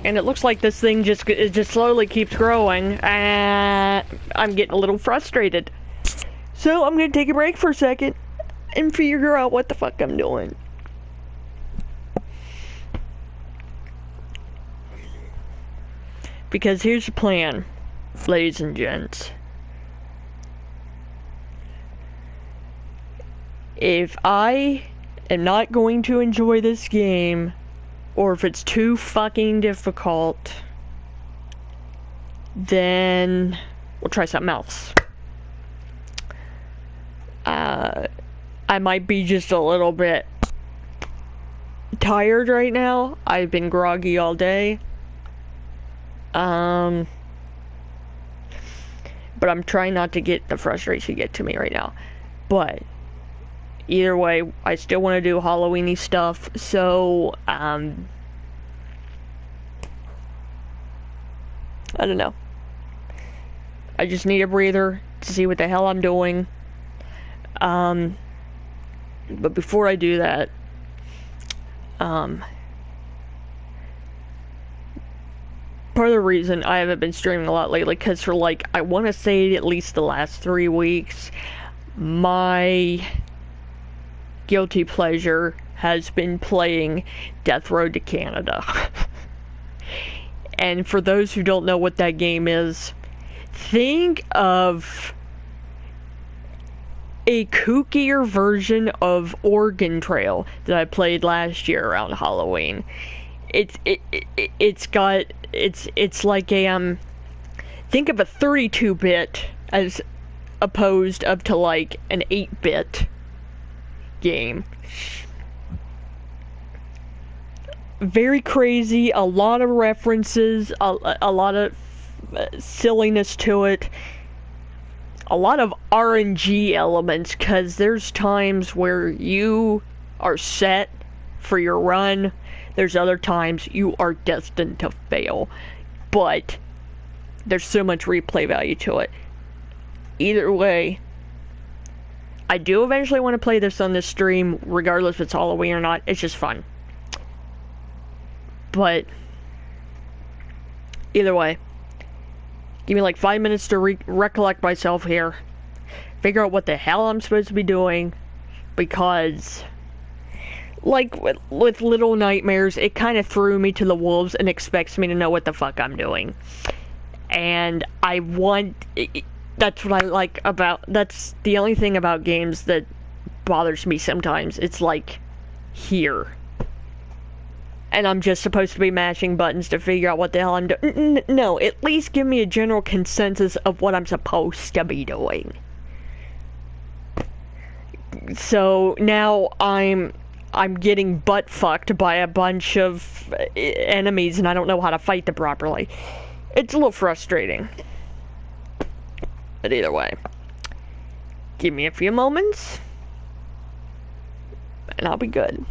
And it looks like this thing just slowly keeps growing, and I'm getting a little frustrated. So I'm gonna take a break for a second and figure out what the fuck I'm doing. Because here's the plan, ladies and gents. If I am not going to enjoy this game, or if it's too fucking difficult, then we'll try something else. I might be just a little bit tired right now. I've been groggy all day. But I'm trying not to get the frustration get to me right now. But either way, I still want to do Halloween-y stuff, so, I don't know. I just need a breather to see what the hell I'm doing. But before I do that, part of the reason I haven't been streaming a lot lately, because for like, I want to say at least the last 3 weeks, my guilty pleasure has been playing Death Road to Canada. And for those who don't know what that game is, think of a kookier version of Oregon Trail that I played last year around Halloween. It's like a think of a 32-bit as opposed up to like an 8-bit game. Very crazy, a lot of references, a lot of silliness to it, a lot of RNG elements, because there's times where you are set for your run, there's other times you are destined to fail, but there's so much replay value to it. Either way, I do eventually want to play this on this stream, regardless if it's Halloween or not. It's just fun. But either way, give me like 5 minutes to recollect myself here, figure out what the hell I'm supposed to be doing, because like with Little Nightmares, it kind of threw me to the wolves and expects me to know what the fuck I'm doing. And that's what I like about, that's the only thing about games that bothers me sometimes. It's like, here. And I'm just supposed to be mashing buttons to figure out what the hell I'm doing. No, at least give me a general consensus of what I'm supposed to be doing. So now I'm getting butt fucked by a bunch of enemies and I don't know how to fight them properly. It's a little frustrating. But either way, give me a few moments and I'll be good.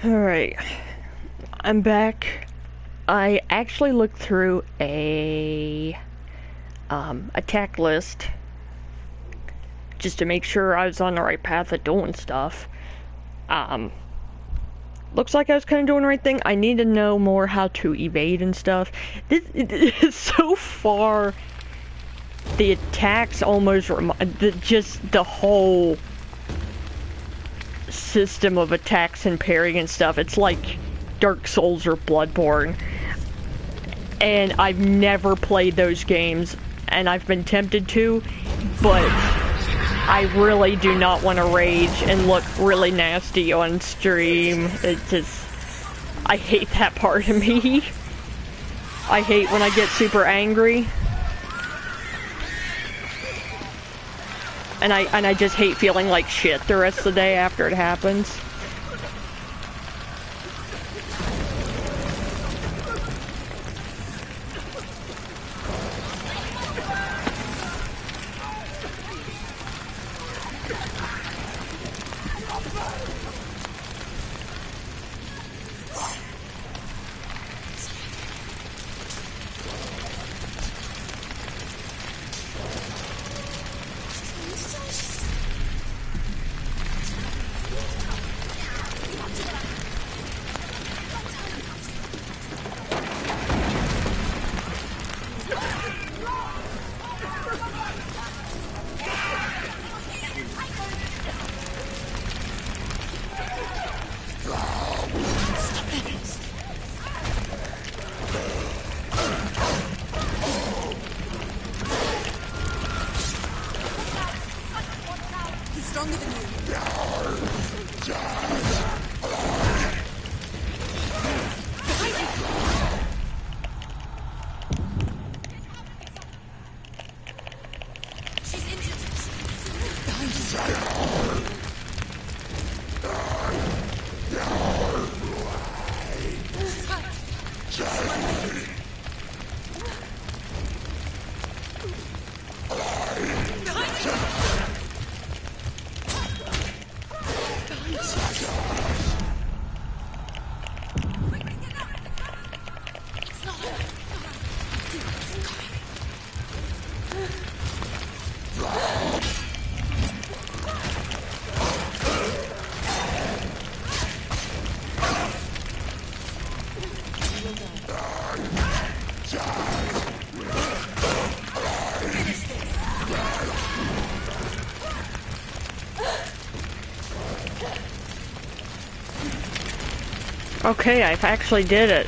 Alright. I'm back. I actually looked through a attack list just to make sure I was on the right path of doing stuff. Looks like I was kind of doing the right thing. I need to know more how to evade and stuff. So far, the attacks almost just the whole system of attacks and parrying and stuff. It's like Dark Souls or Bloodborne. And I've never played those games, and I've been tempted to, but I really do not want to rage and look really nasty on stream. It just... I hate that part of me. I hate when I get super angry. And I just hate feeling like shit the rest of the day after it happens. Okay, I've actually did it.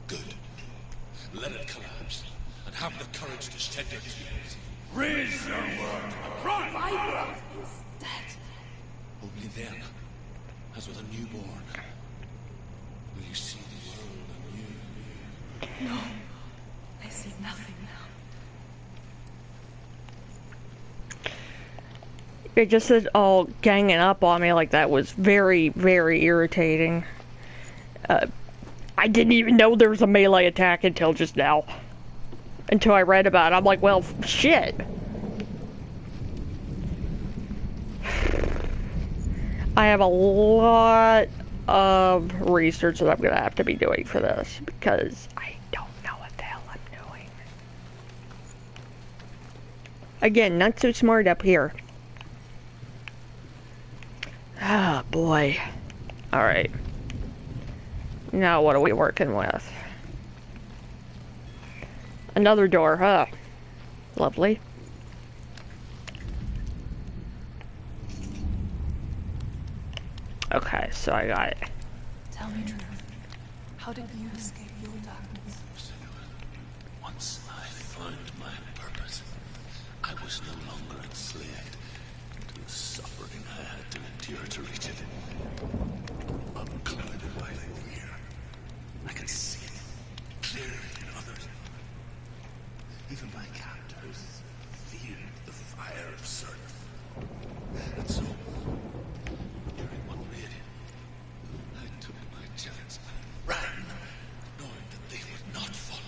Good. Let it collapse, and have the courage to shed your tears. Raise your word. Cry! My brother is dead. Only then, as with a newborn, will you see the world anew. No. I see nothing now. It just said all ganging up on me like that was very, very irritating. I didn't even know there was a melee attack until just now. Until I read about it. I'm like, well, shit. I have a lot of research that I'm going to have to be doing for this, because I don't know what the hell I'm doing. Again, not so smart up here. Ah, boy. Alright. Now what are we working with? Another door, huh? Lovely. Okay, so I got it. Tell me truth. How did you escape your darkness? Once I found my purpose, I was no longer enslaved to the suffering I had to endure to reach it. Unclouded by fear, I can see it clearly in others. Even my captors feared the fire of Surtr. And so, during one raid, I took my chance and ran, knowing that they would not follow.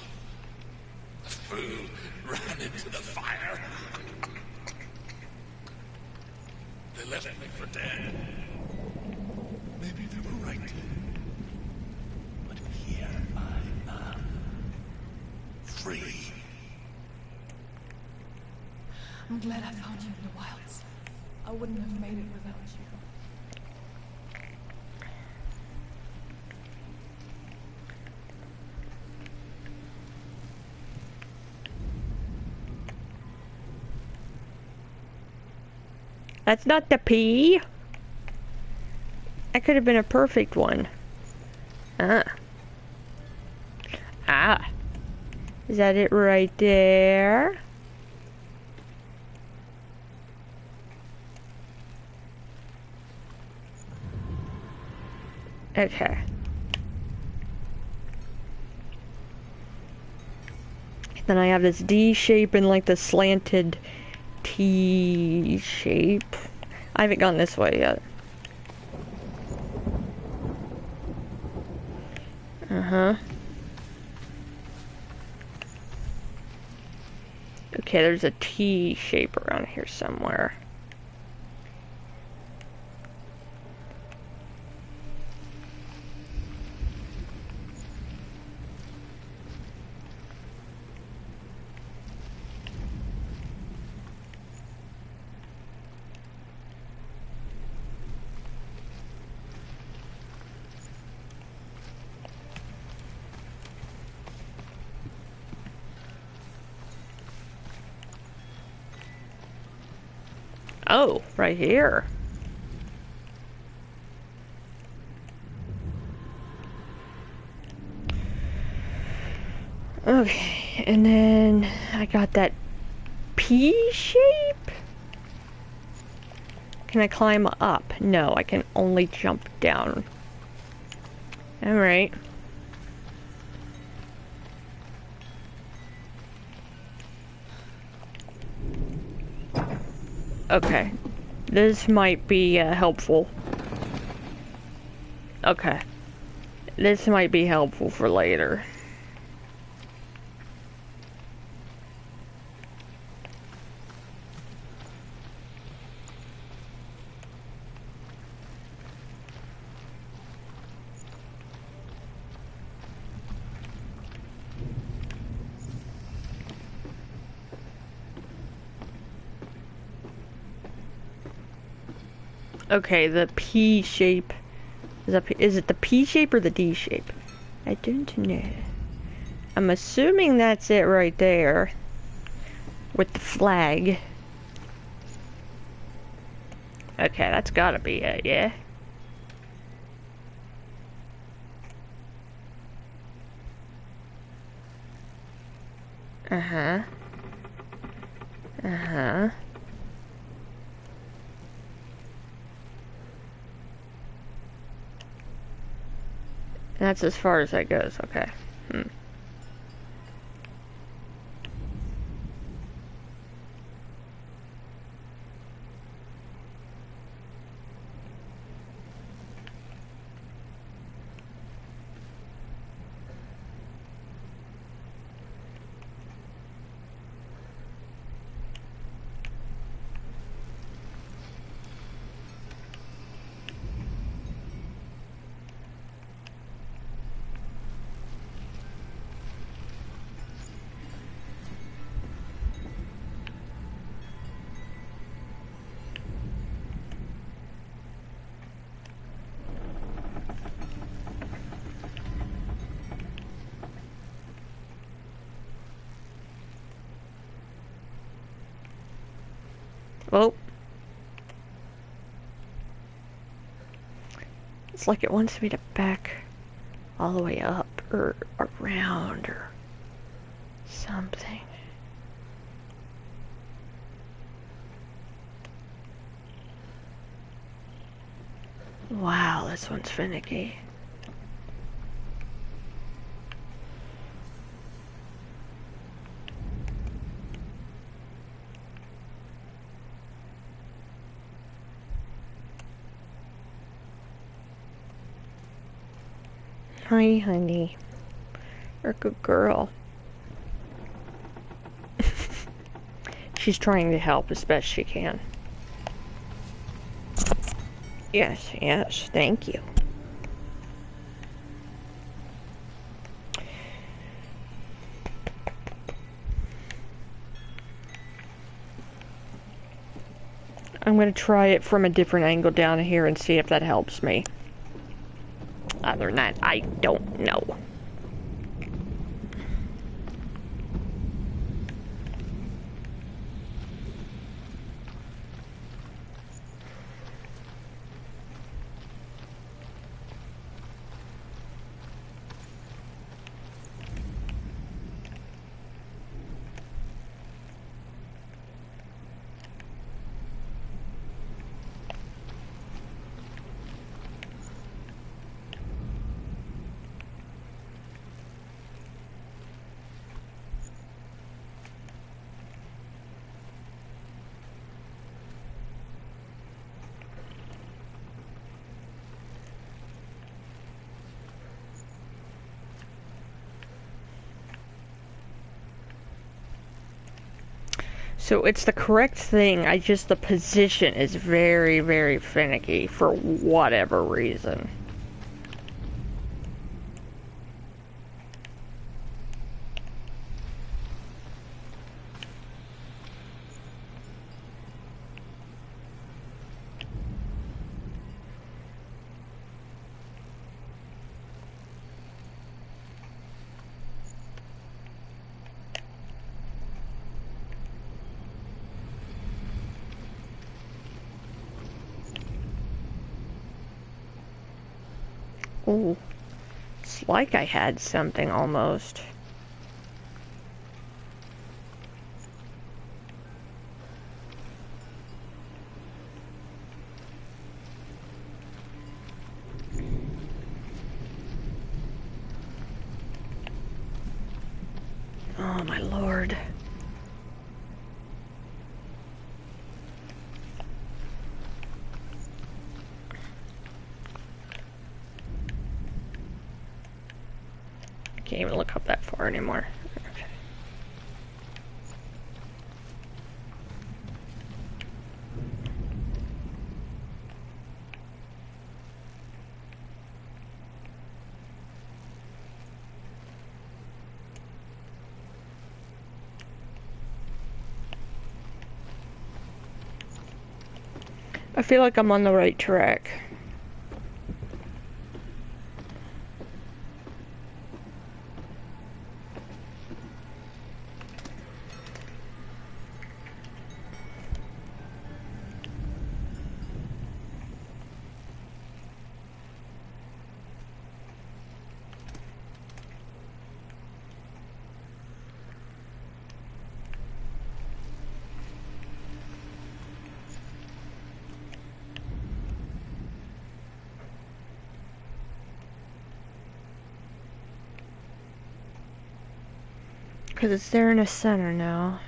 I'm glad I found you in the wilds. I wouldn't have made it without you. That's not the P. That could have been a perfect one. Ah. Ah. Is that it right there? Okay. Then I have this D shape and like the slanted T shape. I haven't gone this way yet. Uh-huh. Okay, there's a T shape around here somewhere. Oh, right here. Okay, and then I got that P shape? Can I climb up? No, I can only jump down. Alright. Okay. This might be helpful. Okay. This might be helpful for later. Okay, the P shape. Is it the P shape or the D shape? I don't know. I'm assuming that's it right there. With the flag. Okay, that's gotta be it, yeah? Uh-huh. Uh-huh. That's as far as that goes, okay. Oh. It's like it wants me to back all the way up or around or something. Wow, this one's finicky. Hi, honey. You're a good girl. She's trying to help as best she can. Yes, yes, thank you. I'm gonna try it from a different angle down here and see if that helps me. Other than that, I don't know. So it's the correct thing, the position is very, very finicky for whatever reason. Ooh, it's like I had something almost. Oh my lord. Can't even look up that far anymore. Okay. I feel like I'm on the right track. Because it's there in the center now.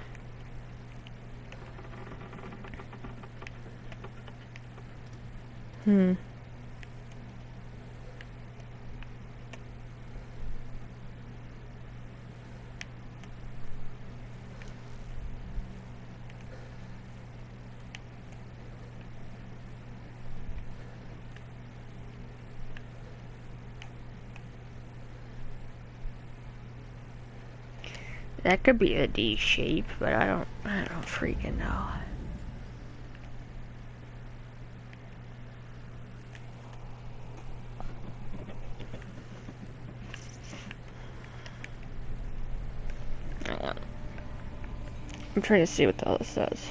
That could be a D shape, but I don't freaking know. I'm trying to see what the hell it says.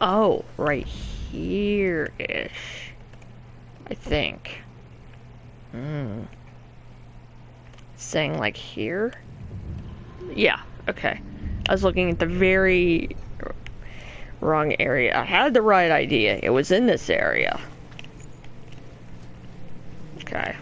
Oh, right here-ish. I think. Saying like here? Yeah, okay. I was looking at the very wrong area. I had the right idea. It was in this area. Okay.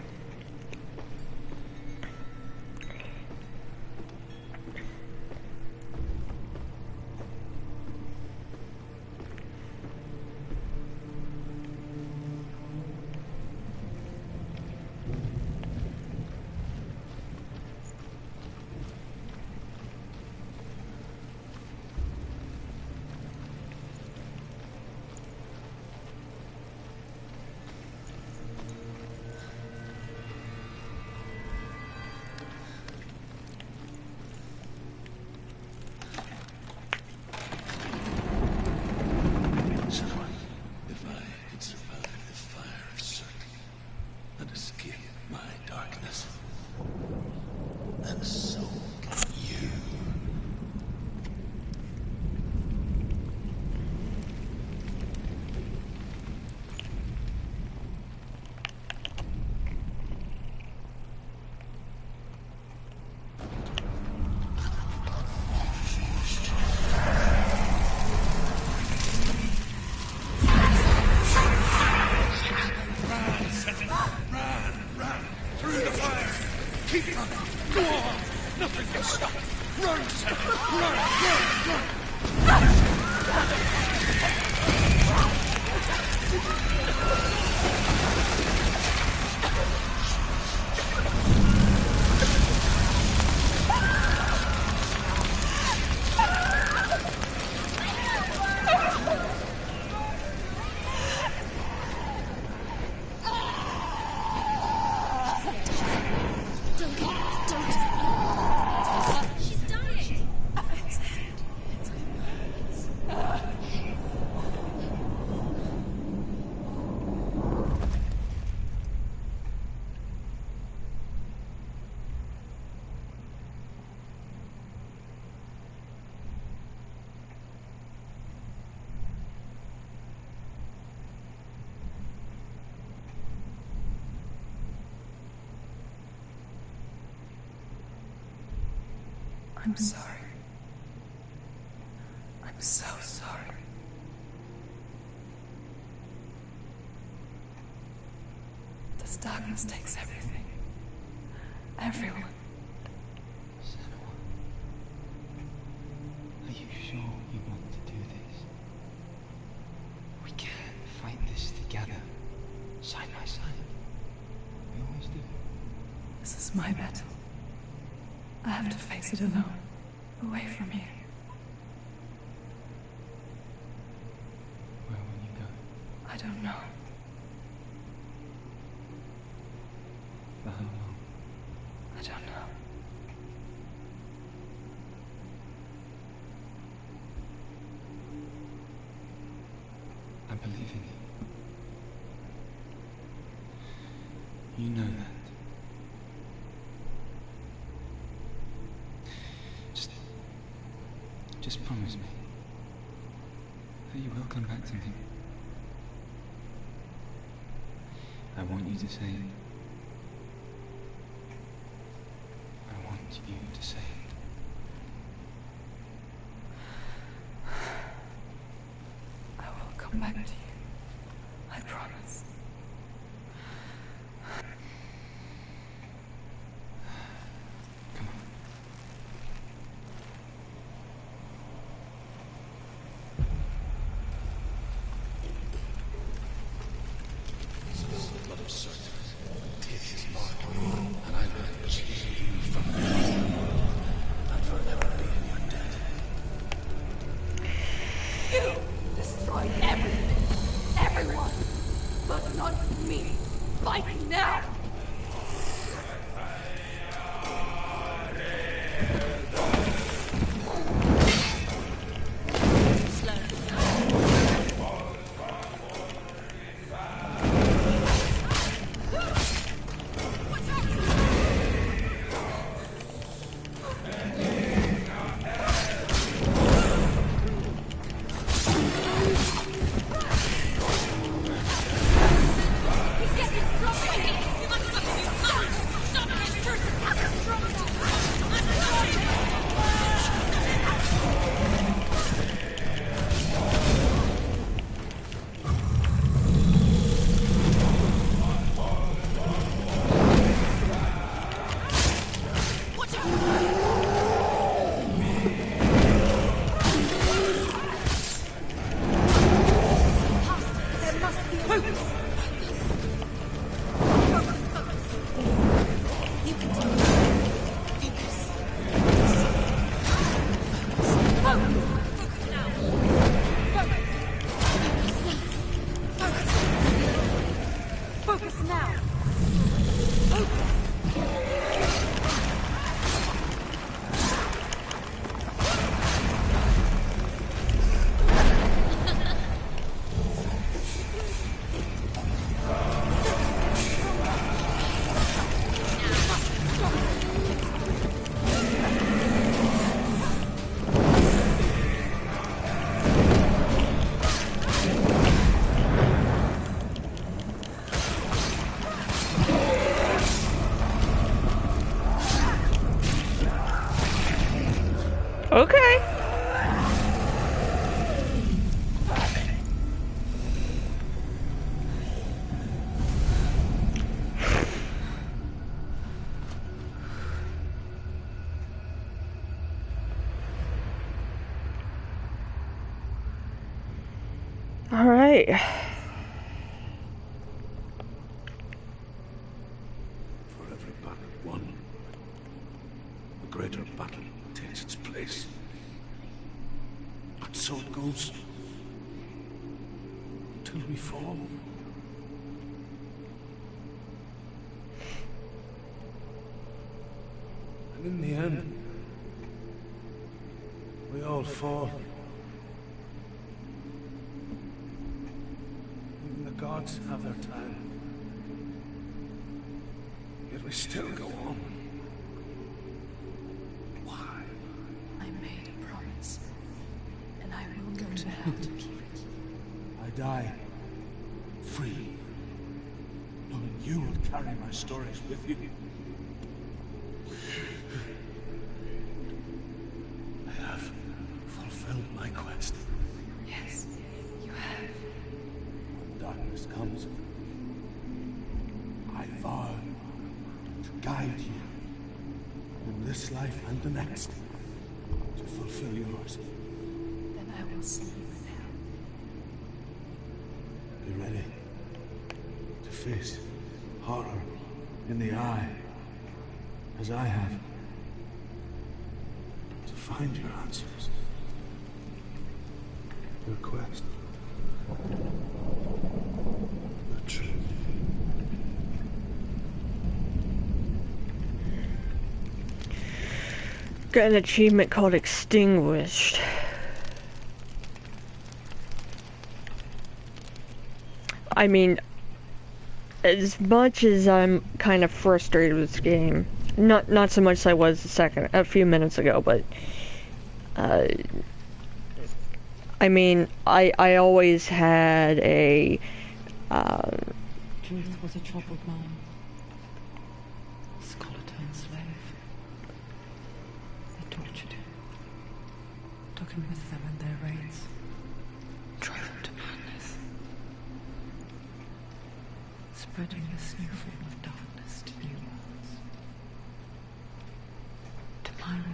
Nothing can stop it! Run, Senua! Run! She's dying. I'm sorry. I'm so sorry. This darkness takes everything. Everyone. Senua, are you sure you want to do this? We can fight this together, side by side. We always do. This is my battle. I have to face it alone, away from you. Where will you go? I don't know. For how long? I don't know. I believe in you. You know that. Just promise me that you will come back to me. I want you to say it. I want you to say it. I will come back to you. I promise. Come on. The blood of Surtr. Take his mark, and I will chain you from the and forever be in your debt. You destroyed everything, everyone, but not me. Fight now! Okay. Okay. For every battle won, a greater battle takes its place. But so it goes. Until we fall. And in the end, we all fall. Even the gods have their time. Yet we still go on. Why? I made a promise, and I will go to hell to keep it. I die free, knowing you will carry my stories with you. I have fulfilled my quest. Yes, you have. When darkness comes, I vow to guide you in this life and the next to fulfill yours. Then I will see you in hell. Be ready to face horror in the eye, as I have, to find your answers, your quest, the truth. Got an achievement called Extinguished. I mean, as much as I'm kind of frustrated with this game, not so much as I was a few minutes ago, but I mean, I always had a Truth was a troubled man. Scholar turned slave. They tortured him. Took him with them in their raids. Drove him to madness. Spreading this new form of darkness to new worlds. To my world.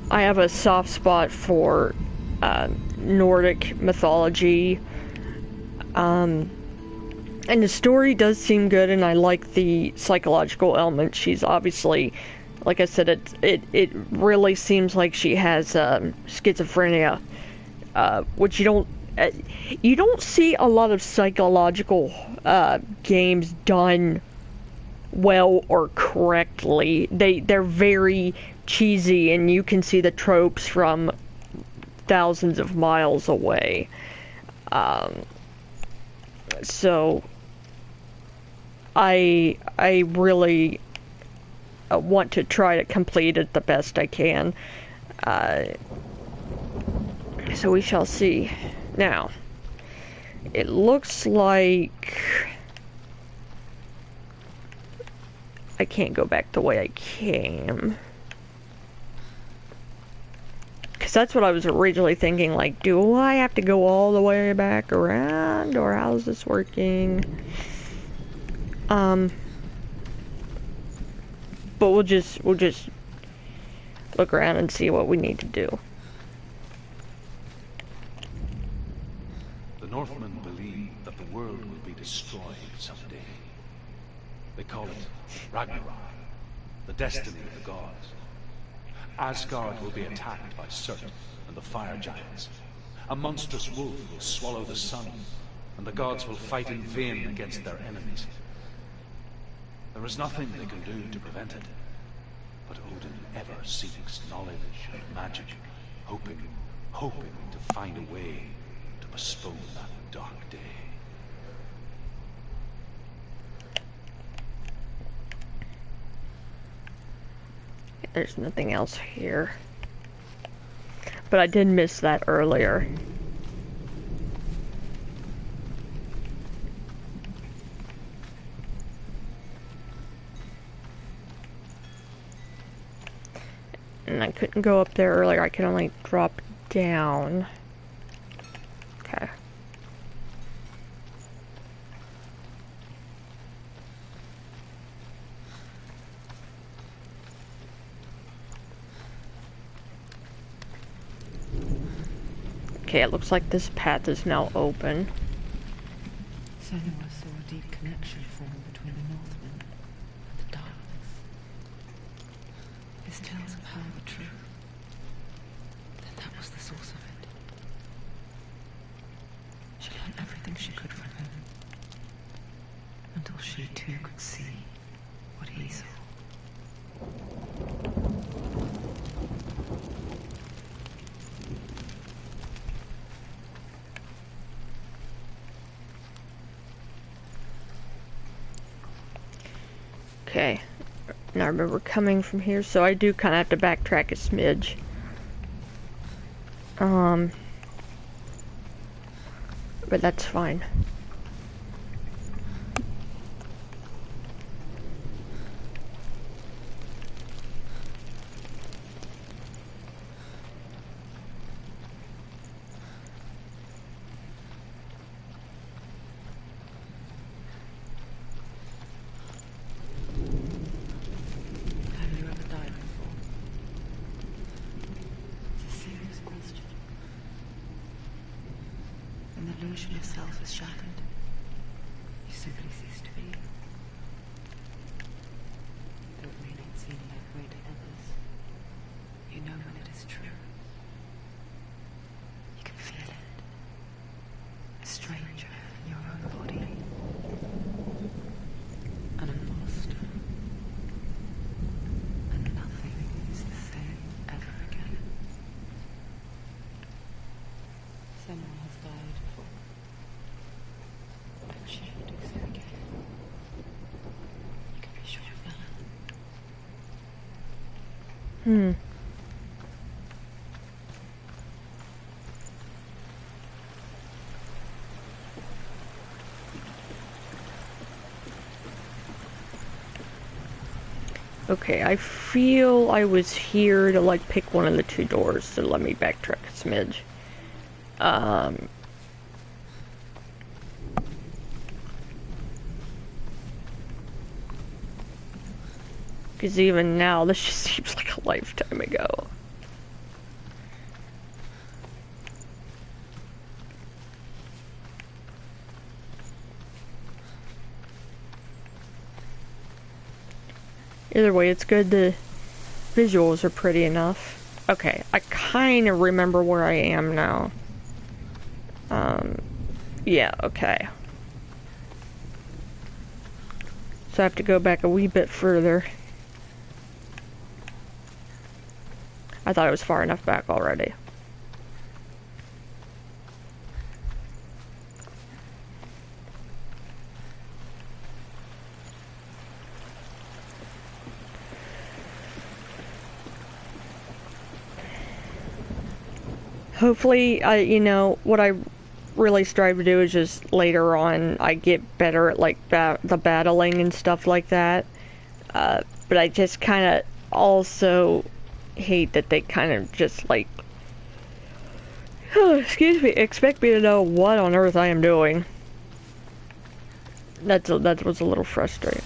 I have a soft spot for Nordic mythology, and the story does seem good, and I like the psychological element. She's obviously, like I said, it really seems like she has schizophrenia, which you don't see a lot of psychological games done well or correctly. They're very cheesy, and you can see the tropes from thousands of miles away. So I really want to try to complete it the best I can. So we shall see. Now, it looks like I can't go back the way I came. Because that's what I was originally thinking, like, do I have to go all the way back around, or how's this working? But we'll just look around and see what we need to do. The Northmen believe that the world will be destroyed someday. They call it Ragnarok, the destiny of the gods. Asgard will be attacked by Surtr and the fire giants. A monstrous wolf will swallow the sun, and the gods will fight in vain against their enemies. There is nothing they can do to prevent it, but Odin ever seeks knowledge and magic, hoping to find a way to postpone that dark day. There's nothing else here. But I did miss that earlier. And I couldn't go up there earlier, I could only drop down. Okay. Okay, it looks like this path is now open. Senua saw a deep connection form between the Northmen and the darkness. His tales of power were true. Then that was the source of it. She learned everything she could from him. Until she too could see what he saw. Okay. Now I remember coming from here, so I do kind of have to backtrack a smidge. But that's fine. Have you ever died before? It's a serious question. When the illusion of self is shattered, you simply cease to be. Though it may not seem that way to others, you know when it is true. You can feel it. A stranger in your own body. An imposter. And nothing is the same ever again. Someone has died before. And she will do so again. You can be sure of that. Okay, I feel I was here to like pick one of the two doors, so let me backtrack a smidge. Because even now, this just seems like a lifetime ago. Either way, it's good. The visuals are pretty enough. Okay, I kind of remember where I am now. Yeah, okay. So I have to go back a wee bit further. I thought it was far enough back already. Hopefully, you know, what I really strive to do is just later on I get better at like the battling and stuff like that. But I just kind of also hate that they kind of just like, excuse me, expect me to know what on earth I am doing. That was a little frustrating.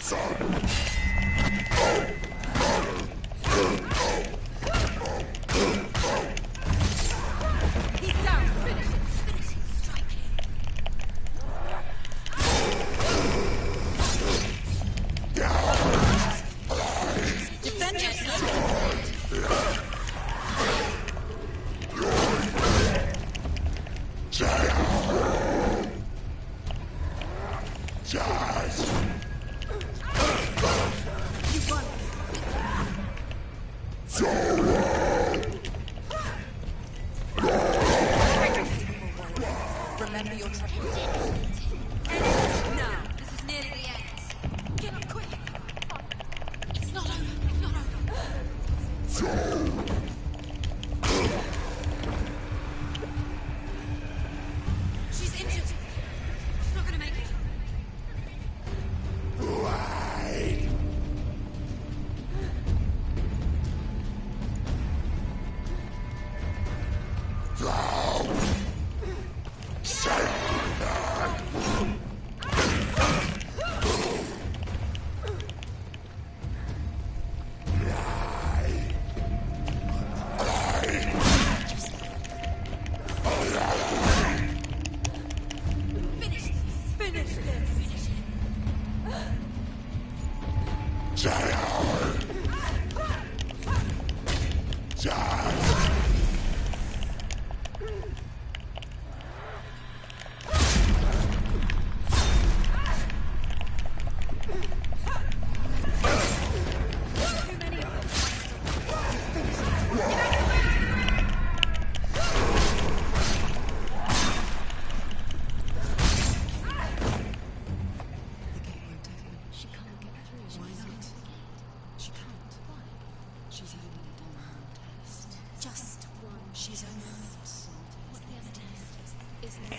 She can't get through. Why not? She can't. Why? She's only done one test. Just one. She's only What's the other test? Is there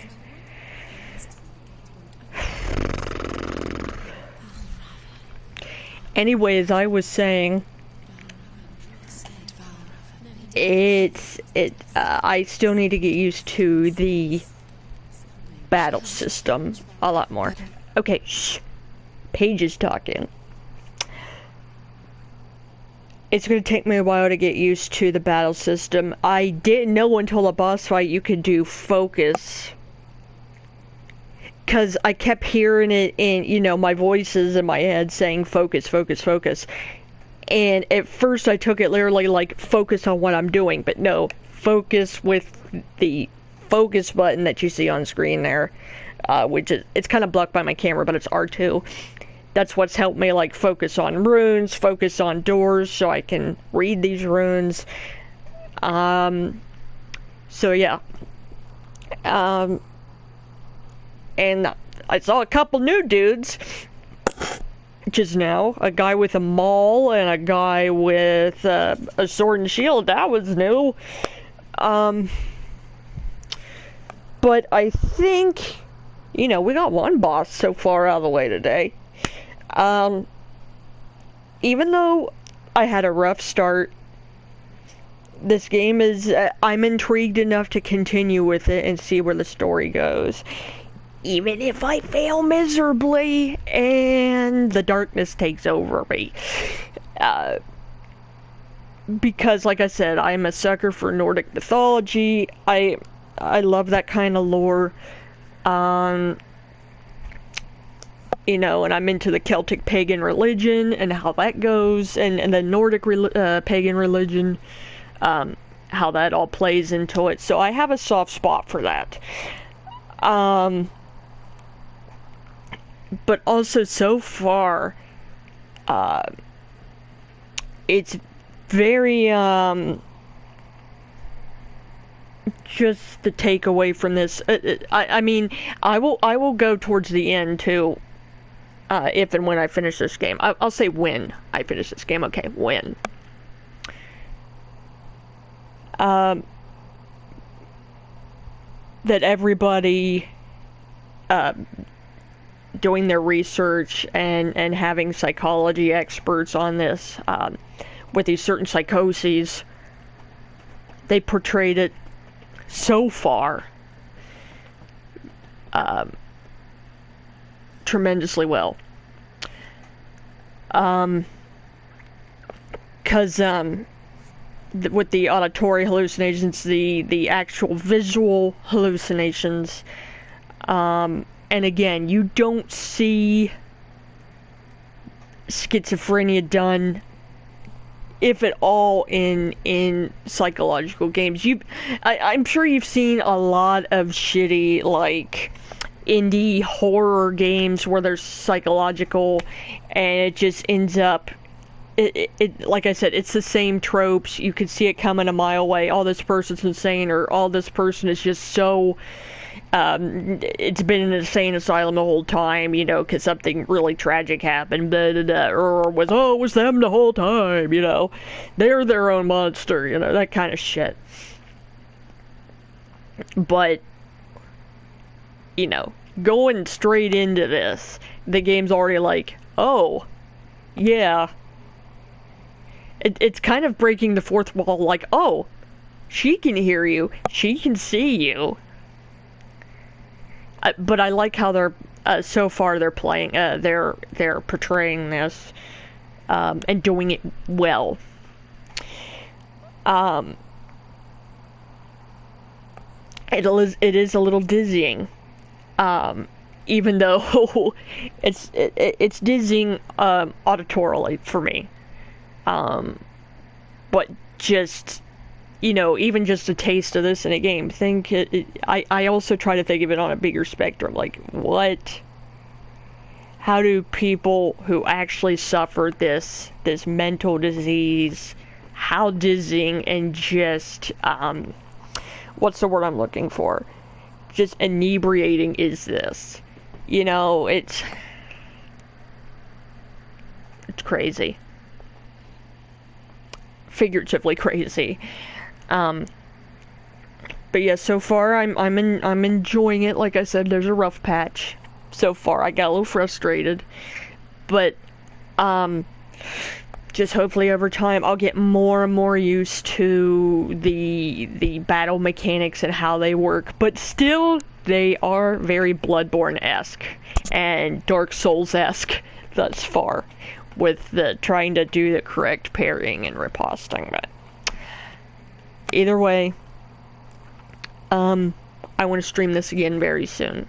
Anyways, I was saying, I still need to get used to the battle system a lot more. Okay, shh. Paige is talking. It's gonna take me a while to get used to the battle system. I didn't know until the boss fight you could do focus. Cause I kept hearing it in, you know, my voices in my head saying focus, focus, focus. And at first I took it literally like focus on what I'm doing, but no, focus with the focus button that you see on screen there. Which is, it's kind of blocked by my camera, but it's R2. That's what's helped me like focus on runes, focus on doors so I can read these runes. So yeah. And I saw a couple new dudes just now. A guy with a maul and a guy with a sword and shield. That was new. But I think, you know, we got one boss so far out of the way today. Even though I had a rough start, this game is, I'm intrigued enough to continue with it and see where the story goes. Even if I fail miserably and the darkness takes over me. Because, like I said, I'm a sucker for Nordic mythology. I love that kind of lore. You know, and I'm into the Celtic pagan religion and how that goes, and the Nordic pagan religion, how that all plays into it. So I have a soft spot for that. But also so far, it's very, just the takeaway from this. I mean, I will go towards the end too. If and when I finish this game. I'll say when I finish this game. Okay, when. That everybody doing their research and having psychology experts on this with these certain psychoses, they portrayed it so far tremendously well. Cause with the auditory hallucinations, the actual visual hallucinations, and again, you don't see schizophrenia done, if at all, in psychological games. I'm sure you've seen a lot of shitty, like, indie horror games where there's psychological, and it just ends up, it like I said, it's the same tropes. You can see it coming a mile away. Oh, this person's insane, or oh, this person is just so, it's been in an insane asylum the whole time, you know, because something really tragic happened, blah, blah, blah, or it was them the whole time, you know, they're their own monster, you know, that kind of shit. But, you know, going straight into this, the game's already like, oh, yeah. It's kind of breaking the fourth wall, like, oh, she can hear you, she can see you. But I like how they're, so far they're playing, they're portraying this, and doing it well. It is a little dizzying. even though it's dizzying auditorily for me. But just, even just a taste of this in a game, I also try to think of it on a bigger spectrum. Like, how do people who actually suffer this mental disease, how dizzying and just, what's the word I'm looking for? Just inebriating is this? It's crazy. Figuratively crazy. But yeah, so far I'm enjoying it. Like I said, there's a rough patch so far. I got a little frustrated, but just hopefully over time I'll get more and more used to the battle mechanics and how they work. But still, they are very Bloodborne-esque and Dark Souls-esque thus far, with the trying to do the correct parrying and riposting. But either way, I want to stream this again very soon.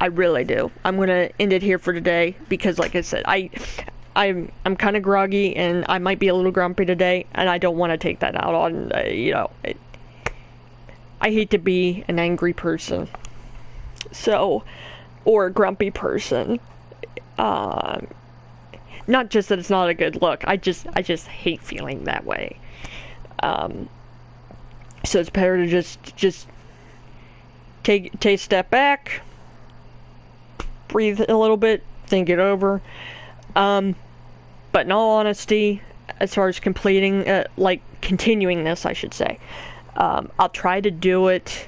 I really do. I'm gonna end it here for today because, like I said, I'm kind of groggy and I might be a little grumpy today, and I don't want to take that out on I hate to be an angry person, or a grumpy person. Not just that it's not a good look. I just hate feeling that way. So it's better to just take a step back, breathe a little bit, think it over. But in all honesty, as far as continuing this, I should say, I'll try to do it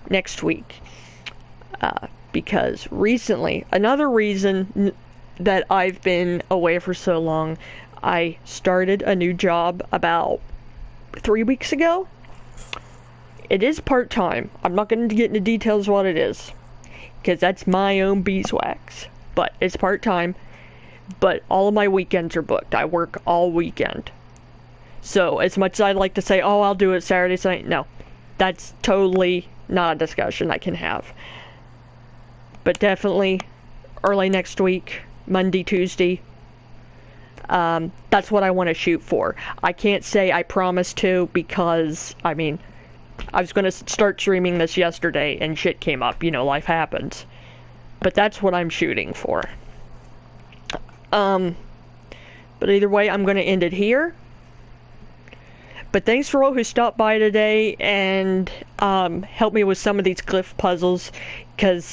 next week. Because recently, another reason that I've been away for so long, I started a new job about 3 weeks ago. It is part-time. I'm not going to get into details of what it is, because that's my own beeswax. But it's part-time. But all of my weekends are booked. I work all weekend. So as much as I'd like to say, oh, I'll do it Saturday, Sunday, no. That's totally not a discussion I can have. But definitely early next week, Monday, Tuesday, that's what I want to shoot for. I can't say I promise to, because, I was going to start streaming this yesterday and shit came up. Life happens. But that's what I'm shooting for. But either way, I'm going to end it here. But thanks for all who stopped by today and helped me with some of these glyph puzzles, because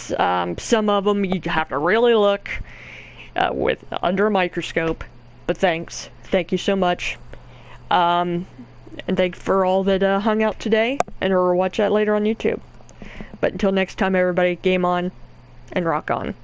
some of them you have to really look with under a microscope. But thank you so much. And thanks for all that hung out today and or watch that later on YouTube. But until next time, everybody, game on and rock on.